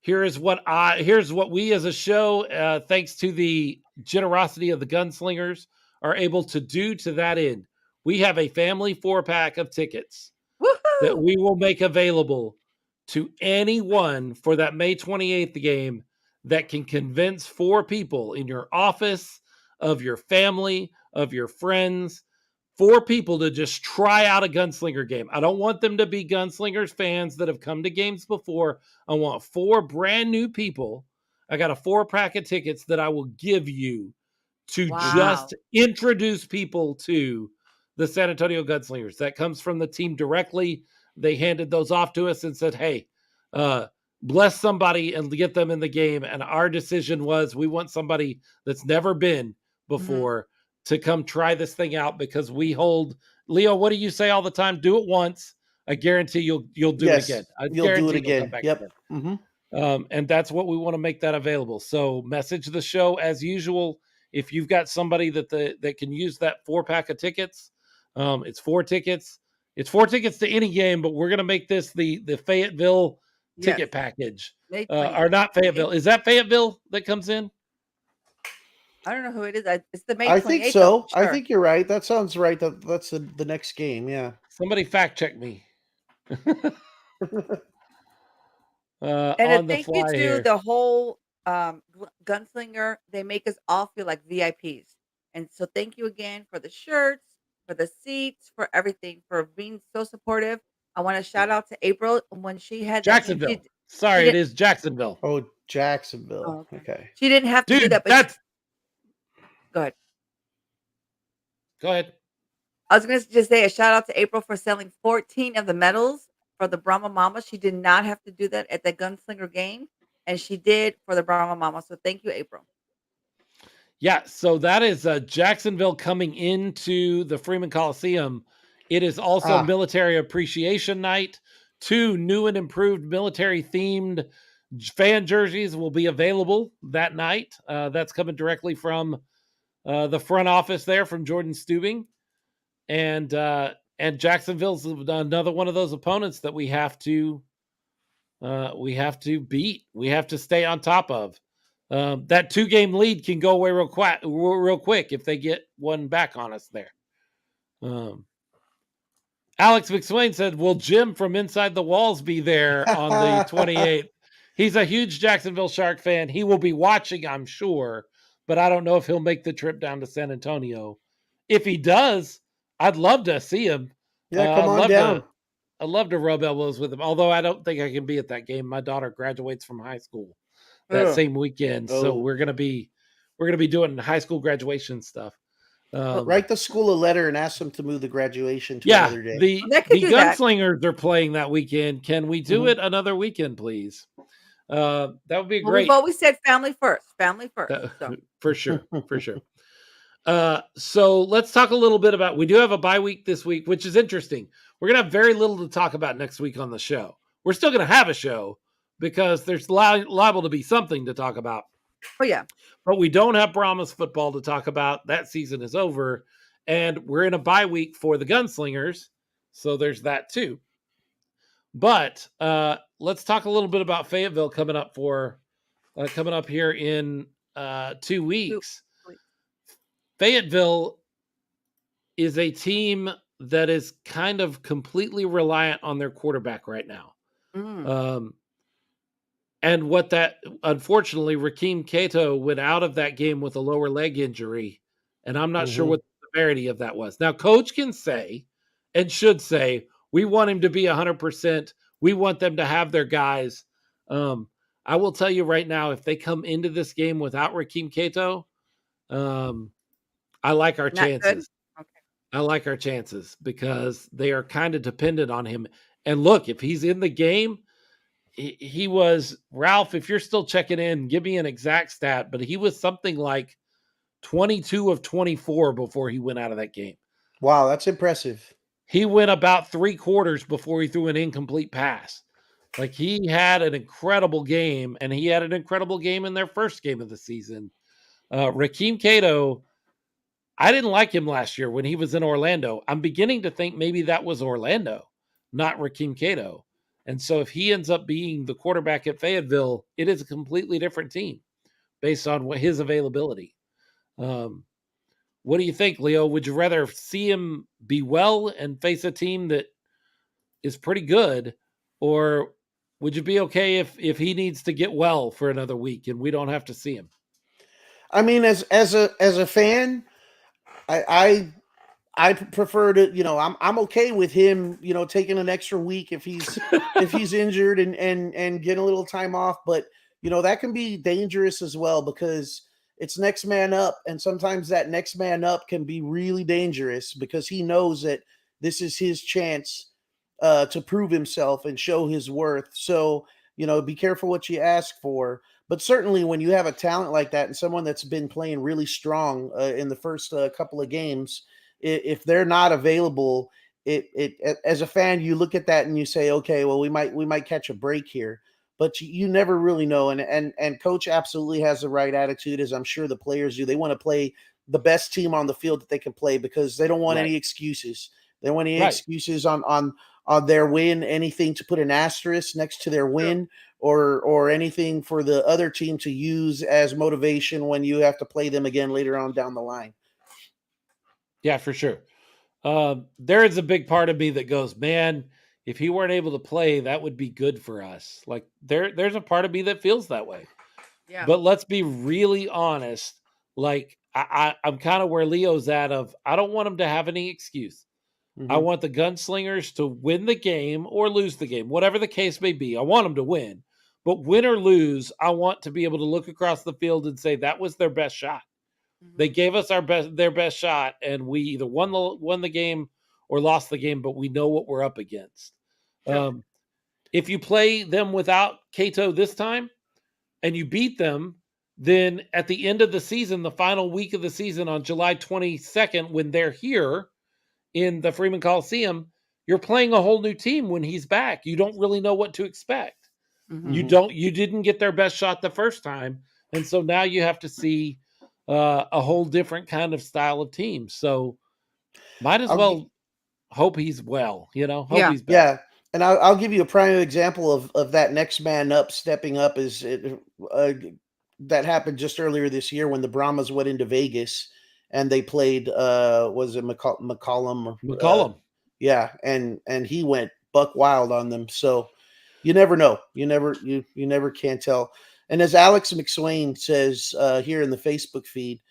here's what we as a show, thanks to the generosity of the Gunslingers, are able to do to that end. We have a family 4-pack of tickets that we will make available to anyone for that May 28th game that can convince 4 people in your office, of your family, of your friends, 4 people to just try out a Gunslinger game. I don't want them to be Gunslingers fans that have come to games before. I want 4 brand new people. I got a 4-pack of tickets that I will give you to just introduce people to the San Antonio Gunslingers. That comes from the team directly. They handed those off to us and said, hey, bless somebody and get them in the game. And our decision was we want somebody that's never been before to come try this thing out, because we hold, Leo, what do you say all the time? Do it once. I guarantee you'll do Yes, it again. I you'll do it guarantee you'll come again. back Yep. again. Mhm. And that's what we want to make that available. So message the show as usual. If you've got somebody that can use that 4-pack of tickets, it's 4 tickets. It's 4 tickets to any game, but we're going to make this the Fayetteville ticket package. May Or not Fayetteville. Is that Fayetteville that comes in? I don't know who it is. It's the May 28th. I think so. I think you're right. That sounds right. That's the next game. Yeah. Somebody fact check me. And a on the thank you fly to here. the whole Gunslinger. They make us all feel like VIPs. And so thank you again for the shirts, for the seats, for everything, for being so supportive. I want to shout out to April when she had that game. Jacksonville. She Sorry, it didn't. is Jacksonville. Oh, Jacksonville. Oh, okay. Okay. She didn't have to do Dude, that, but that's go ahead. go ahead. I was going to just say a shout out to April for selling 14 of the medals for the Brahma Mama. She did not have to do that at the Gunslinger game, and she did for the Brahma Mama. So thank you, April. Yeah, so that is Jacksonville coming into the Freeman Coliseum. It is also Military Appreciation Night. 2 new and improved military-themed fan jerseys will be available that night. That's coming directly from the front office there from Jordan Stubing. And Jacksonville's another one of those opponents that we have to beat. We have to stay on top of. That 2-game lead can go away real quick if they get one back on us there. Alex McSwain said, will Jim from Inside the Walls be there on the 28th? He's a huge Jacksonville Shark fan. He will be watching, I'm sure, but I don't know if he'll make the trip down to San Antonio. If he does, I'd love to see him. Yeah, come on down. I'd love to rub elbows with him, although I don't think I can be at that game. My daughter graduates from high school that same weekend, so we're gonna be doing high school graduation stuff. Write the school a letter and ask them to move the graduation to another day. The Gunslingers are playing that weekend. Can we do it another weekend, please? That would be great. We've always said family first. Family first. So. For sure. So let's talk a little bit about. We do have a bye week this week, which is interesting. We're gonna have very little to talk about next week on the show. We're still gonna have a show because there's liable to be something to talk about. Oh yeah. But we don't have Brahmas football to talk about. That season is over. And we're in a bye week for the Gunslingers. So there's that too. But let's talk a little bit about Fayetteville coming up here in 2 weeks. Fayetteville is a team that is kind of completely reliant on their quarterback right now. And what that, unfortunately, Rakeem Cato went out of that game with a lower leg injury, and I'm not sure what the severity of that was. Now, Coach can say and should say, we want him to be 100%. We want them to have their guys. I will tell you right now, if they come into this game without Rakeem Cato, I like our chances. Okay. I like our chances because they are kind of dependent on him. And look, if he's in the game, he was, Ralph, if you're still checking in, give me an exact stat, but he was something like 22 of 24 before he went out of that game. Wow, that's impressive. He went about 3 quarters before he threw an incomplete pass. Like, he had an incredible game, and he had an incredible game in their first game of the season. Rakeem Cato, I didn't like him last year when he was in Orlando. I'm beginning to think maybe that was Orlando, not Rakeem Cato. And so if he ends up being the quarterback at Fayetteville, it is a completely different team based on his availability. What do you think, Leo? Would you rather see him be well and face a team that is pretty good, or would you be okay if he needs to get well for another week and we don't have to see him? I mean, as a fan, I prefer to, I'm okay with him, taking an extra week if he's injured and getting a little time off. But, that can be dangerous as well because it's next man up. And sometimes that next man up can be really dangerous because he knows that this is his chance to prove himself and show his worth. So, be careful what you ask for. But certainly when you have a talent like that and someone that's been playing really strong in the first couple of games, if they're not available, it as a fan, you look at that and you say, okay, well, we might catch a break here, but you never really know. And coach absolutely has the right attitude, as I'm sure the players do. They want to play the best team on the field that they can play because they don't want any excuses. They don't want any excuses on their win, anything to put an asterisk next to their win or anything for the other team to use as motivation when you have to play them again later on down the line. Yeah, for sure. There is a big part of me that goes, man, if he weren't able to play, that would be good for us. Like there's a part of me that feels that way. Yeah. But let's be really honest. Like I'm kind of where Leo's at of I don't want him to have any excuse. I want the Gunslingers to win the game or lose the game, whatever the case may be. I want them to win. But win or lose, I want to be able to look across the field and say that was their best shot. They gave us their best shot, and we either won the game or lost the game, but we know what we're up against. Sure. If you play them without Cato this time and you beat them, then at the end of the season, the final week of the season on July 22nd, when they're here in the Freeman Coliseum, you're playing a whole new team when he's back. You don't really know what to expect. You didn't get their best shot the first time. And so now you have to see a whole different kind of style of team. So might as well hope he's well, hope he's back. Yeah. And I'll give you a prime example of that next man up stepping up that happened just earlier this year when the Brahmas went into Vegas and they played was it McCollum? McCollum. Yeah, and he went buck wild on them. So you never know. You never can tell. And as Alex McSwain says here in the Facebook feed,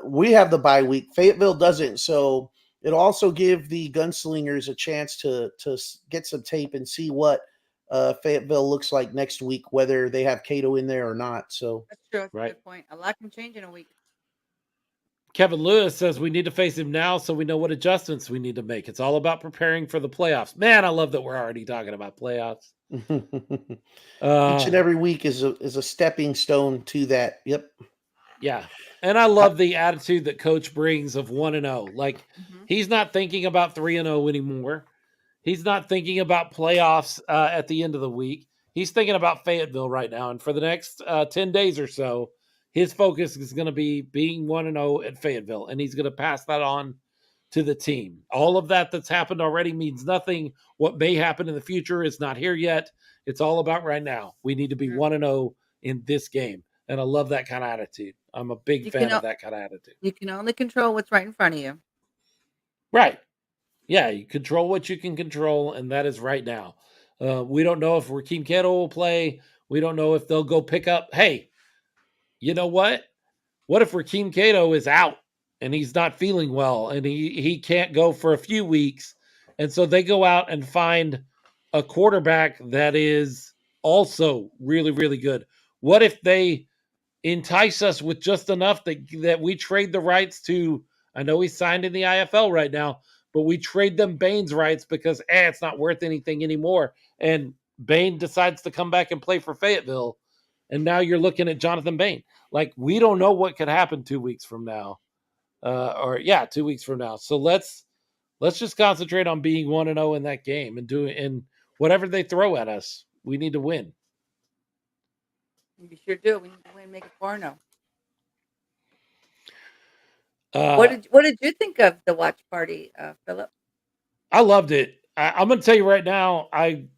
we have the bye week. Fayetteville doesn't. So it'll also give the Gunslingers a chance to get some tape and see what Fayetteville looks like next week, whether they have Cato in there or not. So that's true. That's a good point. A lot can change in a week. Kevin Lewis says we need to face him now so we know what adjustments we need to make. It's all about preparing for the playoffs. Man, I love that we're already talking about playoffs. Each and every week is a stepping stone to that. Yep. Yeah. And I love the attitude that Coach brings of 1-0. Like he's not thinking about 3-0 anymore. He's not thinking about playoffs at the end of the week. He's thinking about Fayetteville right now. And for the next 10 days or so, his focus is going to be being 1-0 at Fayetteville. And he's going to pass that on to the team. All of that's happened already means nothing. What may happen in the future is not here yet. It's all about right now. We need to be 1-0 in this game. And I love that kind of attitude. I'm a big fan of that kind of attitude. You can only control what's right in front of you. Right. Yeah, you control what you can control, and that is right now. We don't know if Rakeem Cato will play. We don't know if they'll go pick up. Hey, you know what? What if Rakeem Cato is out and he's not feeling well and he can't go for a few weeks? And so they go out and find a quarterback that is also really, really good. What if they entice us with just enough that we trade the rights to, I know he's signed in the IFL right now, but we trade them Bain's rights because it's not worth anything anymore. And Bain decides to come back and play for Fayetteville. And now you're looking at Jonathan Bain. Like, we don't know what could happen 2 weeks from now. 2 weeks from now. So let's just concentrate on being 1-0 in that game and whatever they throw at us, we need to win. We sure do. We need to win, make it 4-0. What did you think of the watch party, Philip? I loved it. I'm going to tell you right now, I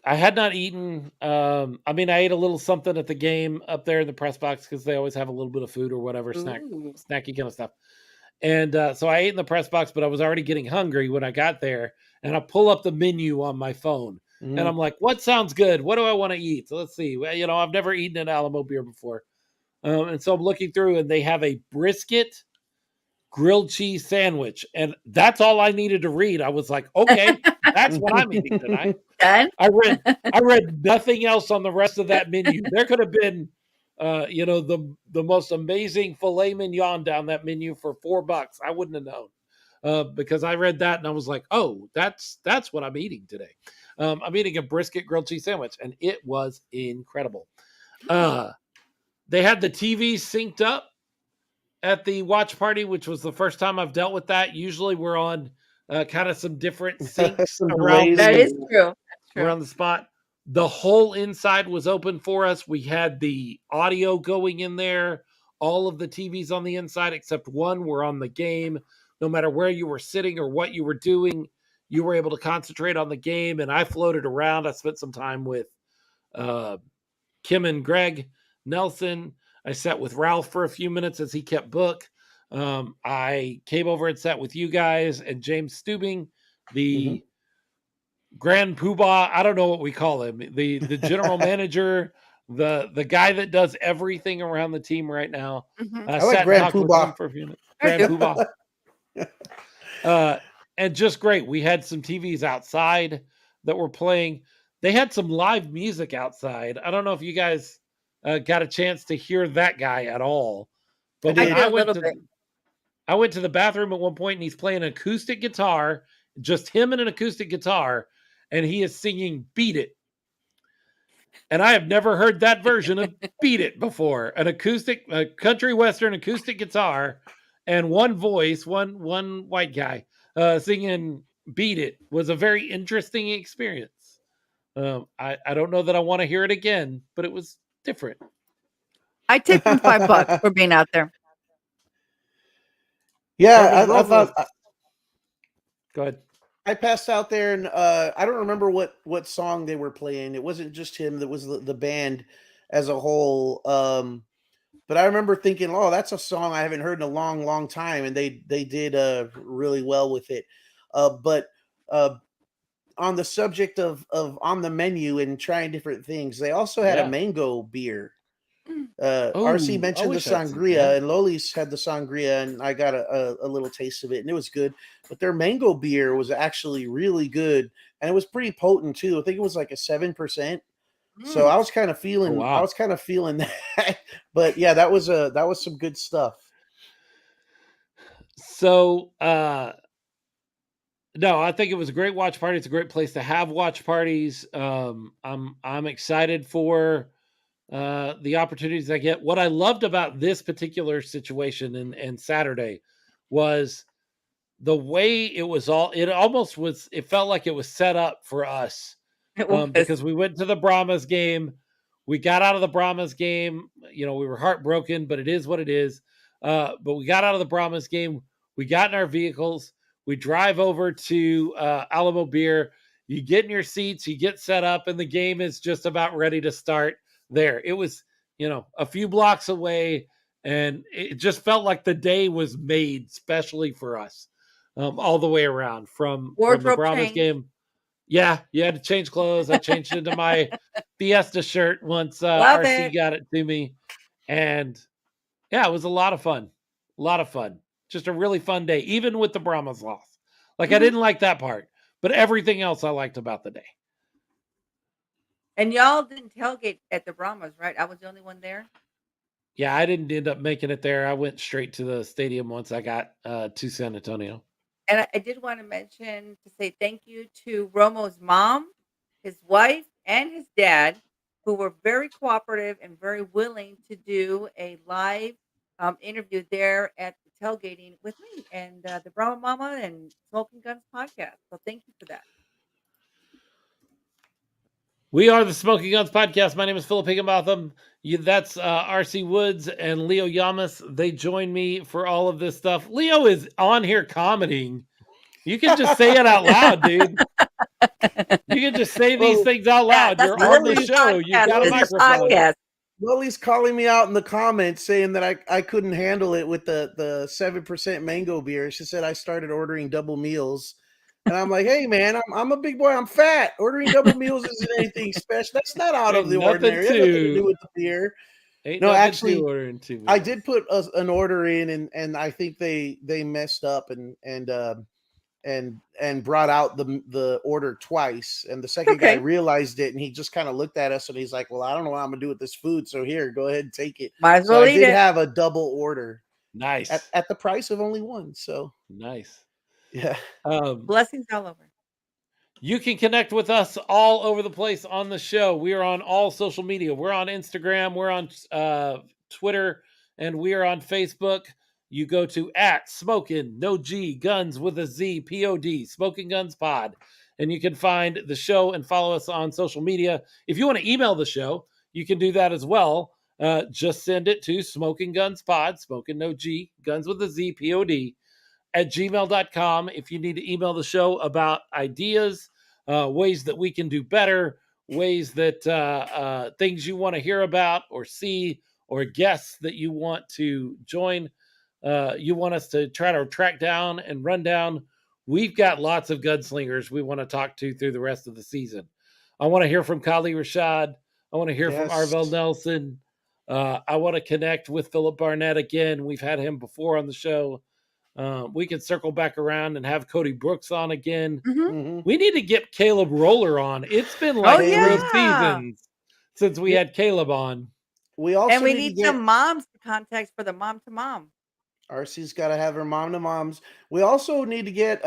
had not eaten. I ate a little something at the game up there in the press box because they always have a little bit of food or whatever, snacky kind of stuff. And so I ate in the press box, but I was already getting hungry when I got there. And I pull up the menu on my phone. And I'm like, what sounds good? What do I want to eat? So let's see. Well, I've never eaten an Alamo beer before. And so I'm looking through, and they have a brisket grilled cheese sandwich. And that's all I needed to read. I was like, okay, that's what I'm eating tonight. I read nothing else on the rest of that menu. There could have been, the most amazing filet mignon down that menu for $4. I wouldn't have known because I read that and I was like, oh, that's what I'm eating today. I'm eating a brisket grilled cheese sandwich, and it was incredible. They had the TV synced up at the watch party, which was the first time I've dealt with that. Usually we're on kind of some different syncs around. That is true. That's true. Around the spot. The whole inside was open for us. We had the audio going in there. All of the TVs on the inside, except one, were on the game. No matter where you were sitting or what you were doing, you were able to concentrate on the game. And I floated around. I spent some time with Kim and Greg Nelson. I sat with Ralph for a few minutes as he kept book. I came over and sat with you guys and James Stubing, the Grand Poobah. I don't know what we call him. The general manager, the guy that does everything around the team right now. I like Sat and Grand talked with him Poobah. for a few minutes. I Grand do. Poobah. And just great. We had some TVs outside that were playing. They had some live music outside. I don't know if you guys got a chance to hear that guy at all. But I when did. I A went little bit. to the bathroom at one point and he's playing an acoustic guitar, just him and an acoustic guitar, and he is singing Beat It. And I have never heard that version of Beat It before. An acoustic, a country western acoustic guitar, and one voice, one white guy singing Beat It was a very interesting experience. I don't know that I want to hear it again, but it was different. I tip them $5 for being out there. Yeah, I Romo, thought go ahead. I passed out there, and I don't remember what song they were playing. It wasn't just him; that was the band as a whole. But I remember thinking, "Oh, that's a song I haven't heard in a long, long time," and they did really well with it. But on the subject of on the menu and trying different things, they also had a mango beer. RC mentioned the sangria, and Loli's had the sangria, and I got a little taste of it, and it was good. But their mango beer was actually really good, and it was pretty potent too. I think it was like a 7%. So I was kind of feeling, I was kind of feeling that. But yeah, that was some good stuff. So no, I think it was a great watch party. It's a great place to have watch parties. I'm excited for the opportunities I get. What I loved about this particular situation and Saturday was the way it was all. It almost was. It felt like it was set up for us because we went to the Brahmas game. We got out of the Brahmas game. You know, we were heartbroken, but it is what it is. But we got out of the Brahmas game. We got in our vehicles. We drive over to Alamo Beer. You get in your seats. You get set up, and the game is just about ready to start there. It was, you know, a few blocks away, and it just felt like the day was made specially for us all the way around from the Brahmas game. Yeah, you had to change clothes. I changed into my Fiesta shirt once RC got it to me. And yeah, it was a lot of fun. A lot of fun. Just a really fun day, even with the Brahmas loss. Like, I didn't like that part, but everything else I liked about the day. And y'all didn't tailgate at the Brahmas, right? I was the only one there. Yeah, I didn't end up making it there. I went straight to the stadium once I got to San Antonio. And I did want to mention to say thank you to Romo's mom, his wife, and his dad, who were very cooperative and very willing to do a live interview there at the tailgating with me and the Brahma Mama and Smokin Gunz podcast. So thank you for that. We are the Smokin Gunz podcast. My name is Philip Higginbotham. That's RC Woods and Leo Yamas. They join me for all of this stuff. Leo is on here commenting. You can just say it out loud, dude. You can just say these things out loud. You're on the show. You got a microphone. Lily's calling me out in the comments saying that I couldn't handle it with the 7% mango beer. She said I started ordering double meals. And I'm like, hey, man, I'm a big boy. I'm fat. Ordering double meals isn't anything special. That's not out of the ordinary. It has nothing to do with the beer. No, actually, I did put an order in, and I think they messed up and brought out the order twice. And the second guy realized it, and he just kind of looked at us, and he's like, well, I don't know what I'm going to do with this food. So here, go ahead and take it. Might as well eat it. I did have a double order. Nice. At the price of only one. So nice. Yeah. Blessings all over. You can connect with us all over the place on the show. We are on all social media. We're on Instagram. We're on Twitter. And we are on Facebook. You go to @Smokin, no G, Guns with a Z, POD, Smokin Gunz Pod. And you can find the show and follow us on social media. If you want to email the show, you can do that as well. Just send it to Smokin Gunz Pod, Smokin, no G, Guns with a Z, POD, @gmail.com. If you need to email the show about ideas, ways that we can do better, ways that things you want to hear about or see, or guests that you want to join, you want us to try to track down and run down, we've got lots of gunslingers we want to talk to through the rest of the season. I want to hear from Kali Rashad. I want to hear from Arvell Nelson. I want to connect with Philip Barnett again. We've had him before on the show. We can circle back around and have Cody Brooks on again. We need to get Caleb Roller on. It's been like 3 seasons since we had Caleb on. We also and we need need to get some moms to contact for the mom to mom. RC's got to have her mom to moms. We also need to get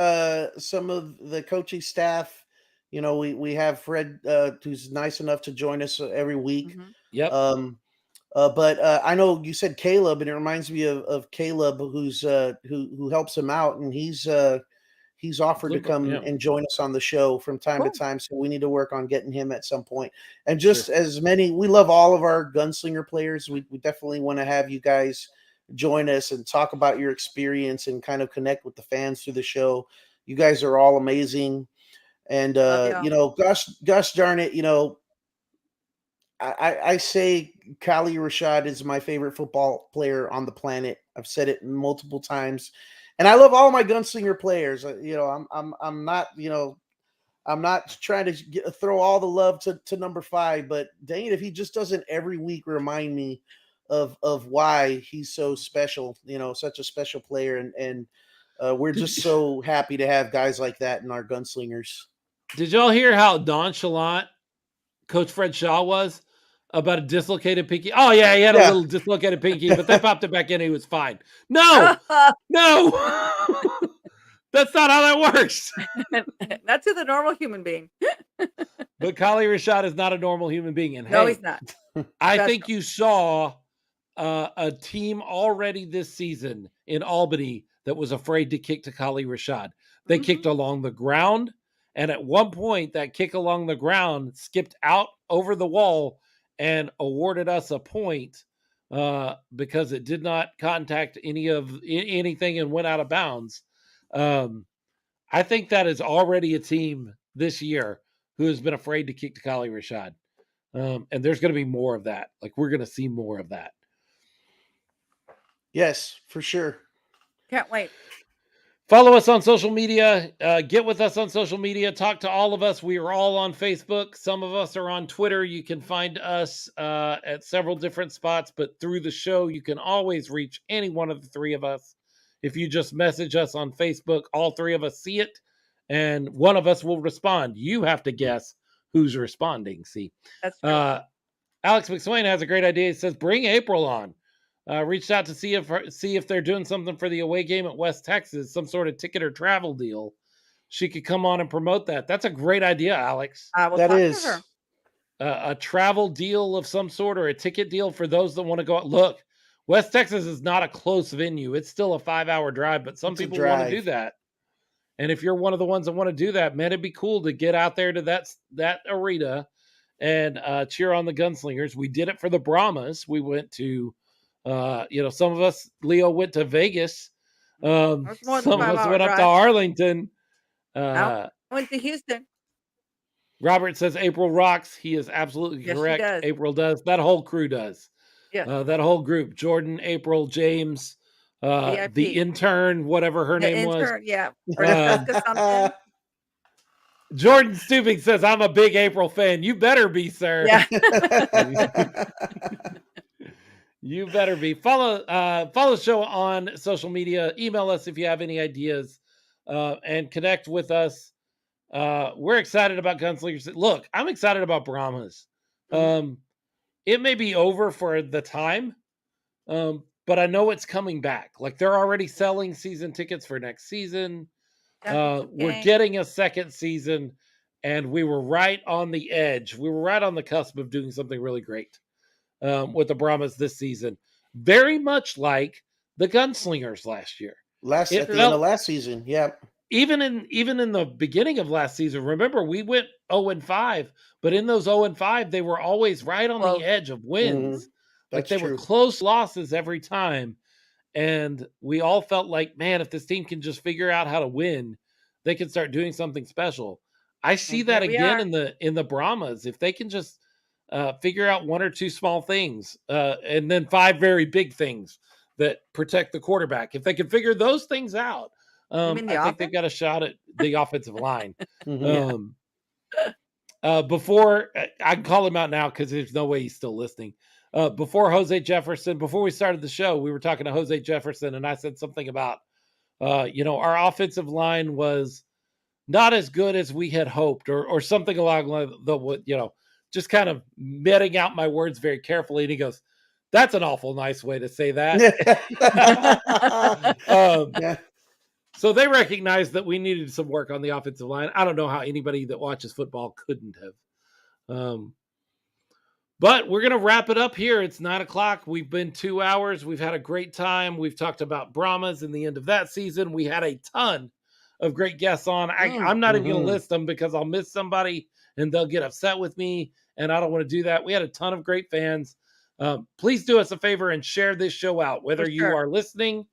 some of the coaching staff. You know, we have Fred, who's nice enough to join us every week. Yep. But I know you said Caleb, and it reminds me of Caleb, who's who helps him out, and he's offered to come and join us on the show from time to time. So we need to work on getting him at some point. And just as many, we love all of our gunslinger players. We definitely want to have you guys join us and talk about your experience and kind of connect with the fans through the show. You guys are all amazing. And, you know, gosh darn it, you know, I say Kali Rashad is my favorite football player on the planet. I've said it multiple times, and I love all my gunslinger players. You know, I'm not, you know, I'm not trying to throw all the love to number 5, but dang it, if he just doesn't every week remind me of why he's so special, you know, such a special player, and we're just so happy to have guys like that in our gunslingers. Did y'all hear how nonchalant Coach Fred Shaw was about a dislocated pinky? Oh yeah, he had a little dislocated pinky, but they popped it back in. He was fine. No, no, that's not how that works. Not to the normal human being. But Kali Rashad is not a normal human being, and no, hey, he's not. I think you saw a team already this season in Albany that was afraid to kick to Kali Rashad. They kicked along the ground, and at one point, that kick along the ground skipped out over the wall and awarded us a point because it did not contact anything and went out of bounds. I think that is already a team this year who has been afraid to kick to Kali Rashad. And there's going to be more of that. Like, we're going to see more of that. Yes, for sure. Can't wait. Follow us on social media. Get with us on social media. Talk to all of us. We are all on Facebook. Some of us are on Twitter. You can find us at several different spots, but through the show, you can always reach any one of the 3 of us. If you just message us on Facebook, all 3 of us see it, and one of us will respond. You have to guess who's responding. See, that's true. Alex McSwain has a great idea. He says, bring April on. Reached out to see if they're doing something for the away game at West Texas, some sort of ticket or travel deal. She could come on and promote that. That's a great idea, Alex. That is to her. A travel deal of some sort or a ticket deal for those that want to go out. Look, West Texas is not a close venue. It's still a 5-hour drive, but some people want to do that. And if you're one of the ones that want to do that, man, it'd be cool to get out there to that arena and cheer on the Gunslingers. We did it for the Brahmas. We went to some of us, Leo, went to Vegas. Some of us went up to Arlington. I went to Houston. Robert says April rocks. He is absolutely correct. April does. That whole crew does. Yeah. That whole group. Jordan, April, James, the intern, whatever her name was. Yeah. Or Jordan Stubing says, I'm a big April fan. You better be, sir. Yeah. You better be. Follow the show on social media. Email us if you have any ideas, and connect with us. We're excited about Gunslingers. Look, I'm excited about Brahmas. It may be over for the time, but I know it's coming back. Like, they're already selling season tickets for next season. We're getting a second season, and we were right on the edge. We were right on the cusp of doing something really great. With the Brahmas this season, very much like the Gunslingers last year. At the end of last season, yeah. Even in the beginning of last season, remember we went 0-5, but in those 0-5, they were always right on the edge of wins. Like, they were close losses every time, and we all felt like, man, if this team can just figure out how to win, they can start doing something special. I see that again in the Brahmas. If they can just figure out 1 or 2 small things, and then 5 very big things that protect the quarterback. If they can figure those things out, mean the I think they've offense? got a shot at the offensive line. Mhm. Before I can call him out now because there's no way he's still listening. Before Jose Jefferson, before we started the show, we were talking to Jose Jefferson, and I said something about, our offensive line was not as good as we had hoped, or something along just kind of meting out my words very carefully. And he goes, "That's an awful nice way to say that." Yeah. So they recognized that we needed some work on the offensive line. I don't know how anybody that watches football couldn't have. But we're going to wrap it up here. It's 9:00. We've been 2 hours. We've had a great time. We've talked about Brahmas and the end of that season. We had a ton of great guests on. I'm not even going to list them because I'll miss somebody and they'll get upset with me, and I don't want to do that. We had a ton of great fans. Please do us a favor and share this show out. Whether you are listening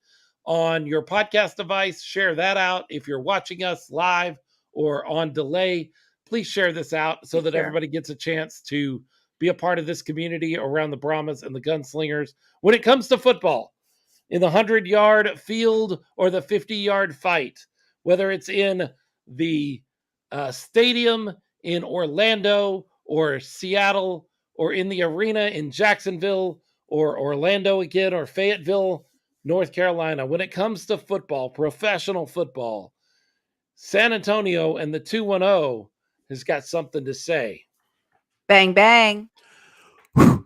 on your podcast device, share that out. If you're watching us live or on delay, please share this out so that everybody gets a chance to be a part of this community around the Brahmas and the Gunslingers. When it comes to football, in the 100-yard field or the 50-yard fight, whether it's in the stadium in Orlando or Seattle, or in the arena in Jacksonville or Orlando again, or Fayetteville, North Carolina, when it comes to football, professional football, San Antonio and the 210 has got something to say. Bang, bang. All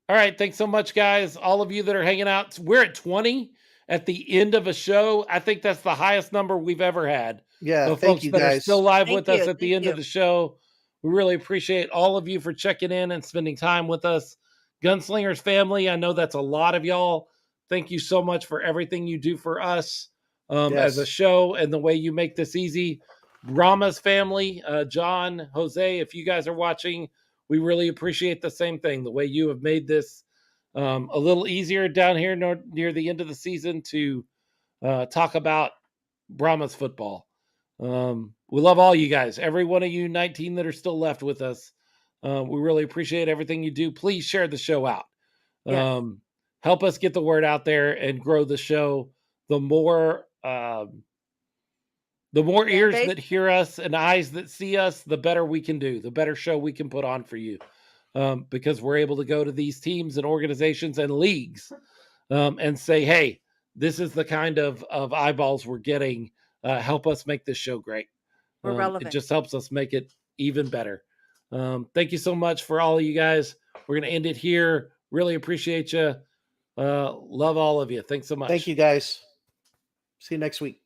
right. Thanks so much, guys. All of you that are hanging out. We're at 20 at the end of a show. I think that's the highest number we've ever had. Yeah. So Thank folks you, that are guys. still live with us at the end of the show, we really appreciate all of you for checking in and spending time with us. Gunslingers family, I know that's a lot of y'all. Thank you so much for everything you do for us as a show and the way you make this easy. Brahmas family, John, Jose, if you guys are watching, we really appreciate the same thing, the way you have made this a little easier down here near the end of the season to talk about Brahmas football. We love all you guys, every one of you 19 that are still left with us. We really appreciate everything you do. Please share the show out. Help us get the word out there and grow the show. The more ears that hear us and eyes that see us, the better we can do, the better show we can put on for you. Because we're able to go to these teams and organizations and leagues and say, hey, this is the kind of eyeballs we're getting. Help us make this show great. We're relevant. It just helps us make it even better. Thank you so much for all of you guys. We're going to end it here. Really appreciate you. Love all of you. Thanks so much. Thank you, guys. See you next week.